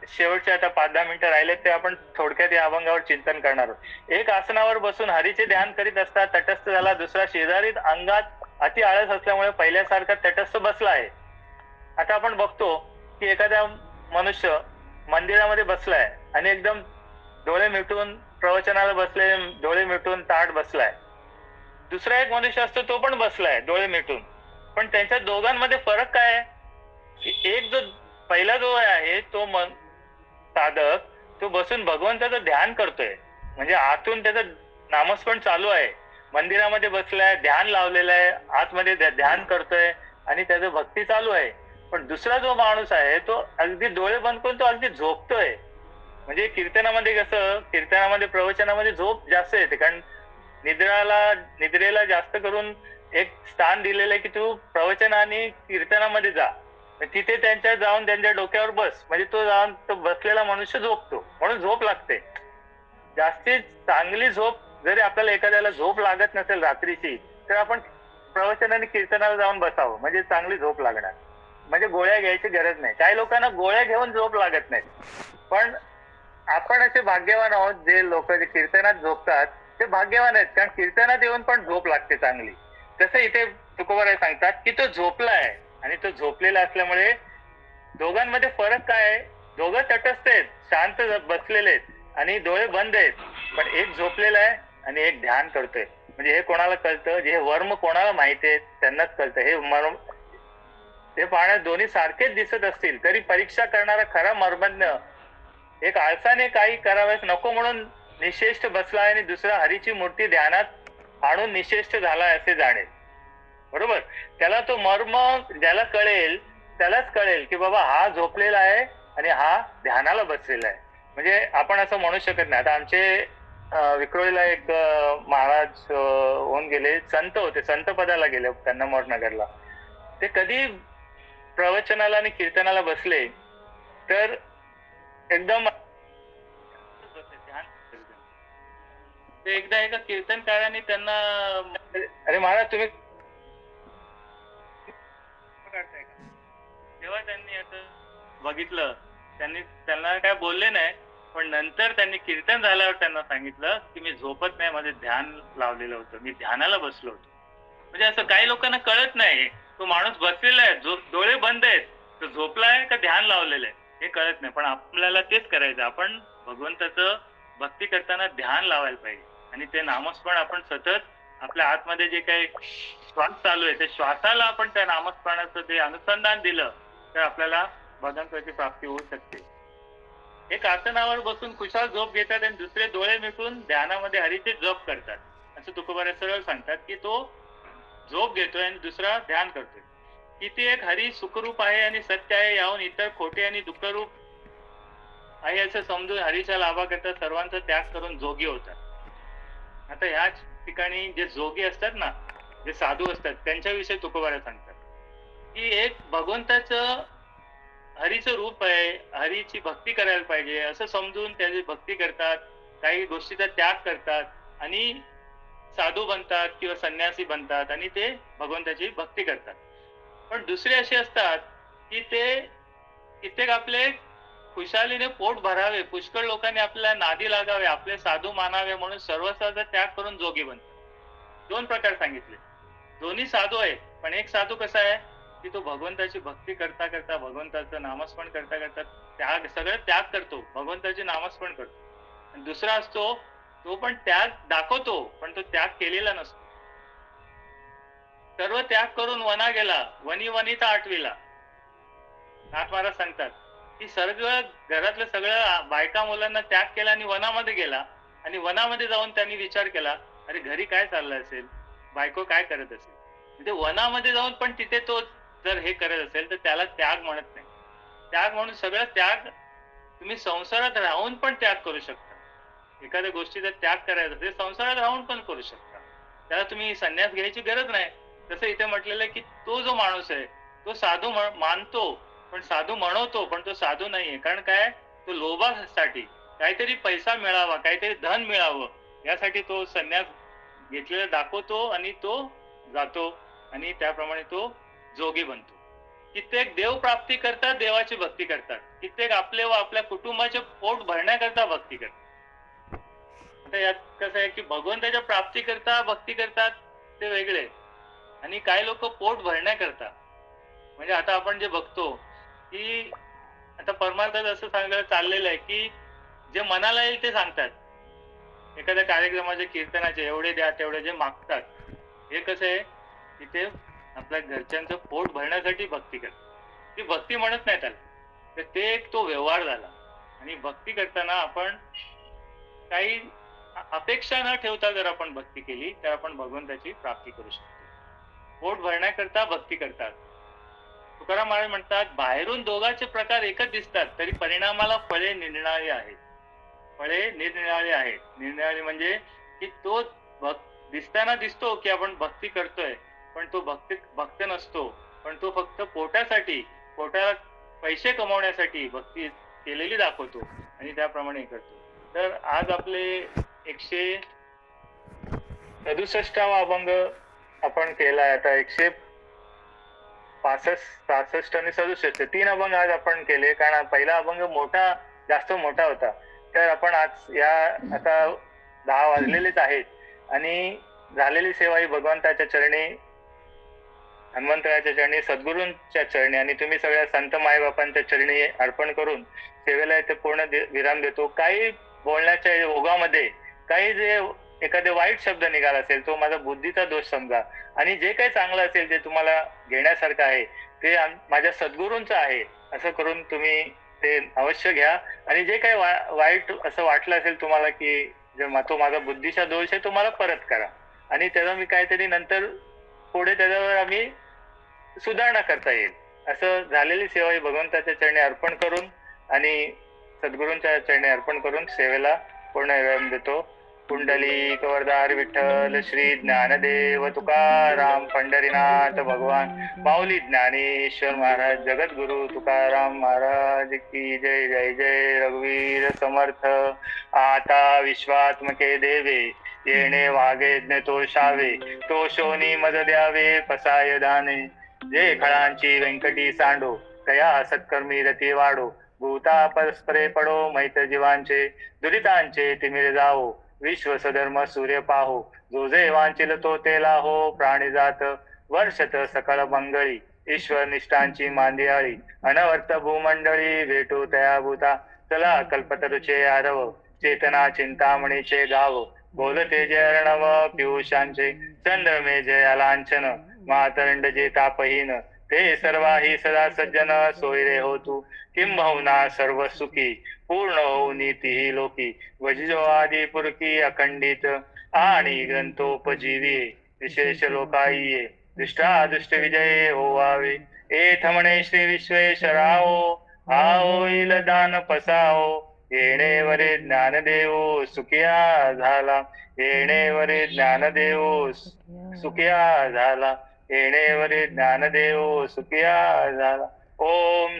शेवटचे आता 5-10 मिनिटं राहिले ते आपण थोडक्यात या अभंगावर चिंतन करणार आहोत. एक आसनावर बसून हरीचे ध्यान करीत असता तटस्थ झाला, दुसरा शेजारीत अंगात अति आळस असल्यामुळे पहिल्यासारखा तटस्थ बसला आहे. आता आपण बघतो की एखादा मनुष्य मंदिरामध्ये बसलाय आणि एकदम डोळे मिटून प्रवचनाला बसले, डोळे मिटून ताट बसलाय. दुसरा एक मनुष्य असतो तो पण बसलाय डोळे मिटून, पण त्यांच्या दोघांमध्ये फरक काय आहे की एक जो पहिला जो आहे तो साधक तो बसून भगवंताचं ध्यान करतोय, म्हणजे आतून त्याचं नामस्मरण चालू आहे, मंदिरामध्ये बसलाय, ध्यान लावलेलं आहे, आतमध्ये ध्यान करतोय आणि त्याचं भक्ती चालू आहे. पण दुसरा जो माणूस आहे तो अगदी डोळे बंद करून तो अगदी झोपतोय. म्हणजे कीर्तनामध्ये कसं, कीर्तनामध्ये प्रवचनामध्ये झोप जास्त येते, कारण निद्रेला जास्त करून एक स्थान दिलेलं आहे की तू प्रवचन आणि कीर्तनामध्ये जा, तिथे त्यांच्या जाऊन त्यांच्या डोक्यावर बस, म्हणजे तो जाऊन तो बसलेला मनुष्य झोपतो, म्हणून झोप लागते. जास्तीत चांगली झोप जरी आपल्याला एखाद्याला झोप लागत नसेल रात्रीची तर आपण प्रवचन आणि कीर्तनाला जाऊन बसावं, म्हणजे चांगली झोप लागणार. म्हणजे गोळ्या घ्यायची गरज नाही. काही लोकांना गोळ्या घेऊन झोप लागत नाही, पण आपण असे भाग्यवान आहोत जे लोक जे कीर्तनात झोपतात ते भाग्यवान आहेत, कारण कीर्तनात येऊन पण झोप लागते चांगली. तसं इथे तुकोबाराय सांगतात की तो झोपला आहे आणि तो झोपलेला असल्यामुळे दोघांमध्ये फरक काय आहे, दोघं तटस्थ आहेत, शांत बसलेले आहेत आणि डोळे बंद आहेत, पण एक झोपलेला आहे आणि एक ध्यान करतोय. म्हणजे हे कोणाला कळतं, जे वर्म कोणाला माहिती आहे त्यांनाच कळतं. हे पाहण्यात दोन्ही सारखेच दिसत असतील तरी परीक्षा करणारा खरा मर्मज्ञ एक आळसाने काही करावेस नको म्हणून निशेष्ट बसला आणि दुसरा हरीची मूर्ती ध्यानात आणून निशेष्ट झालाय असे जाणे. बरोबर, त्याला तो मर्म ज्याला कळेल त्यालाच कळेल की बाबा हा झोपलेला आहे आणि हा ध्यानाला बसलेला आहे. म्हणजे आपण असं म्हणू शकत नाही. आता आमचे विक्रोळीला एक महाराज होऊन गेले, संत होते, संत पदाला गेले कन्नमोर नगरला. ते कधी प्रवचनाला आणि कीर्तनाला बसले तर एकदम ते एकदा एका कीर्तनकाराने त्यांना, अरे महाराज तुम्ही काढताय का, तेव्हा त्यांनी असं बघितलं, त्यांना काय बोलले नाही, पण नंतर त्यांनी कीर्तन झाल्यावर त्यांना सांगितलं की मी झोपत नाही, माझे ध्यान लावलेलं होतं, मी ध्यानाला बसलो होतो. म्हणजे असं काही लोकांना कळत नाही, तो माणूस बसलेला आहे, डोळे बंद आहेत, तो झोपलाय का ध्यान लावलेलं आहे हे कळत नाही. पण आपल्याला तेच करायचं, आपण भगवंताचं भक्ती करताना ध्यान लावायला पाहिजे आणि ते नामस्मरण आपण सतत आपल्या आतमध्ये जे काही श्वास चालू आहे त्या श्वासाला आपण त्या नामस्मरणाचं ते अनुसंधान दिलं तर आपल्याला भगवंताची प्राप्ती होऊ शकते. एक आसनावर बसून कुशाल झोप घेतात आणि दुसरे डोळे मिटून ध्यानामध्ये हरीचे जप करतात असं तुकोबाराय सरळ सांगतात की तो झोप घेतोय आणि दुसरा ध्यान करतोय. की ती एक हरी सुखरूप आहे आणि सत्य आहे, याहून इतर खोटे आणि दुःखरूप आहे असं समजून हरीच्या लाभाकरता सर्वांचा त्याग करून जोगी होतात. आता ह्याच ठिकाणी जे जोगी असतात ना, जे साधू असतात, त्यांच्याविषयी तुकोबारा सांगतात की एक भगवंताचं हरीचं रूप आहे, हरीची भक्ती करायला पाहिजे असं समजून त्याची भक्ती करतात, काही गोष्टीचा त्याग करतात आणि साधू बनतात किंवा संन्यासी बनतात आणि ते भगवंताची भक्ती करतात. पण दुसरे असे असतात की ते कित्येक आपले खुशालीने पोट भरावे, पुष्कळ लोकांनी आपल्याला नादी लागावे, आपले साधू मानावे म्हणून सर्वस्वाचा त्याग करून जोगी बनतात. दोन प्रकार सांगितले. दोन्ही साधू आहेत, पण एक साधू कसा आहे की तो भगवंताची भक्ती करता करता, भगवंताचं नामस्मरण करता करता सगळं त्याग करतो, भगवंताचे नामस्मरण करतो. आणि दुसरा असतो तो पण त्याग दाखवतो, पण तो त्याग केलेला नसतो. सर्व त्याग करून वना गेला, वनी वनिता आठविला. नाथ महाराज सांगतात की सगळं घरातलं सगळं बायका मुलांना त्याग केला आणि वनामध्ये गेला, आणि वनामध्ये जाऊन त्यांनी विचार केला, अरे घरी काय चाललं असेल, बायको काय करत असेल. म्हणजे वनामध्ये जाऊन पण तिथे तो जर हे करत असेल तर त्याला त्याग म्हणत नाही. त्याग म्हणून सगळं त्याग तुम्ही संसारात राहून पण त्याग करू शकता. एखाद्या गोष्टीचा त्याग करायचा असेल संसारात राहून पण करू शकता, त्याला तुम्ही संन्यास घ्यायची गरज नाही. तसं इथे म्हटलेलं आहे की तो जो माणूस आहे तो साधू मानतो, पण साधू म्हणवतो, पण तो साधू नाहीये. कारण काय, तो लोभासाठी, काहीतरी पैसा मिळावा, काहीतरी धन मिळावं यासाठी तो संन्यास घेतलेला दाखवतो आणि तो जातो आणि त्याप्रमाणे तो जोगी बनतो. कित्येक देव प्राप्ती करतात, देवाची भक्ती करतात. कित्येक आपले व आपल्या कुटुंबाचे पोट भरण्याकरता भक्ती करतात. आता यात कसं आहे की भगवंताच्या प्राप्ती करता भक्ती करतात ते वेगळे, आणि काही लोक पोट भरण्याकरता, म्हणजे आता आपण जे बघतो की आता परमार्थात असं सांगायला चाललेलं आहे की जे मनाला येईल ते सांगतात. एखाद्या कार्यक्रमाचे कीर्तनाचे एवढे द्या तेवढे जे मागतात, हे कसं आहे की ते आपल्या घरच्यांचं पोट भरण्यासाठी भक्ती करतात. ती भक्ती म्हणत नाही त्याला, तर ते एक तो व्यवहार झाला. आणि भक्ती करताना आपण काही अपेक्षा न ठेवता जर आपण भक्ती केली तर आपण भगवंताची प्राप्ती करू शकतो. पोट भरण्याकरता भक्ती करतात. तुकाराम महाराज म्हणतात, बाहेरून दोघांचे प्रकार एकच दिसतात तरी परिणामाला फळे निरनिराळी आहेत. फळे निरनिराळी आहेत. निरनिराळी म्हणजे की तो दिसताना दिसतो की आपण भक्ती करतोय, पण तो भक्त नसतो, पण तो फक्त पोटासाठी, पोटाला पैसे कमवण्यासाठी भक्ती केलेली दाखवतो आणि त्याप्रमाणे करतो. तर आज आपले 167वा अभंग आपण केलाय. आता 165, 66 आणि 67 3 अभंग आज आपण केले, कारण पहिला अभंग जास्त मोठा होता. तर आपण आज आता 10 वाजलेलेच आहेत आणि झालेली सेवा ही भगवंताच्या चरणी, हनुमंतराच्या चरणी, सद्गुरूंच्या चरणी आणि तुम्ही सगळ्या संत मायबापांच्या चरणी अर्पण करून सेवेला इथे पूर्ण विराम देतो. काही बोलण्याच्या ओघामध्ये काही जे एखादे वाईट शब्द निघाला असेल तो माझा बुद्धीचा दोष समजा, आणि जे काही चांगलं असेल ते तुम्हाला घेण्यासारखं आहे ते माझ्या सद्गुरूंचं आहे असं करून तुम्ही ते अवश्य घ्या. आणि जे काही वाईट असं वाटलं असेल तुम्हाला की तो माझा बुद्धीचा दोष आहे, तो मला परत करा आणि त्याचा मी काहीतरी नंतर पुढे त्याच्यावर आम्ही सुधारणा करता येईल. असं झालेली सेवा ही भगवंताच्या चरणी अर्पण करून आणि सद्गुरूंच्या चरणी अर्पण करून सेवेला पूर्ण विराम देतो. पुंडलिक वरदार विठ्ठल श्री ज्ञानदेव तुकाराम पंढरीनाथ भगवान माऊली ज्ञानेश्वर महाराज जगद्गुरु तुकाराम महाराज की जय. जय जय रघुवीर समर्थ. आता विश्वात्मके देवे येणे वागेज्ञ तो शावे, तो शोनी मद द्यावे पसाय दाने. जे खळांची व्यंकटी सांडो कया सत्कर्मी रती वाढो. भूता परस्परे पडो मैत्र जीवांचे, दुरितांचे तिमिर जावो. विश्व सधर्म सूर्य पाहो, जो जे वांचिल तो तेला हो. प्राणी जात वर्षत सकळ मंगळी, ईश्वर निष्ठांची मांदियाळी. अनवर्त भूमंडळी भेटू तया भूता, चला कल्पतरुचे आरव. चेतना चिंतामणीचे गाव, बोलते जय अर्णव पियुषांचे. चंद्रमे जय लांछन, मातरंड जे तापहीन. ते सर्वाही सदा सज्जन, सोयरे हो तू किंबहुना सर्व सुखी. पूर्ण होऊ नीती लोकी, वजिजो आदी पुरकी अखंडित. आणि ग्रंथोपजीवी विशेष लोकाई, दुष्टादुष्ट विजय होवावे. एथ म्हणे श्री विश्वेश्वराओ, हा होईल दान पसाओ. येणेवरे ज्ञानदेव सुखिया झाला. येणेवरे ज्ञानदेव सुखिया झाला. येणेवरे ज्ञानदेव सुखिया झाला. ओम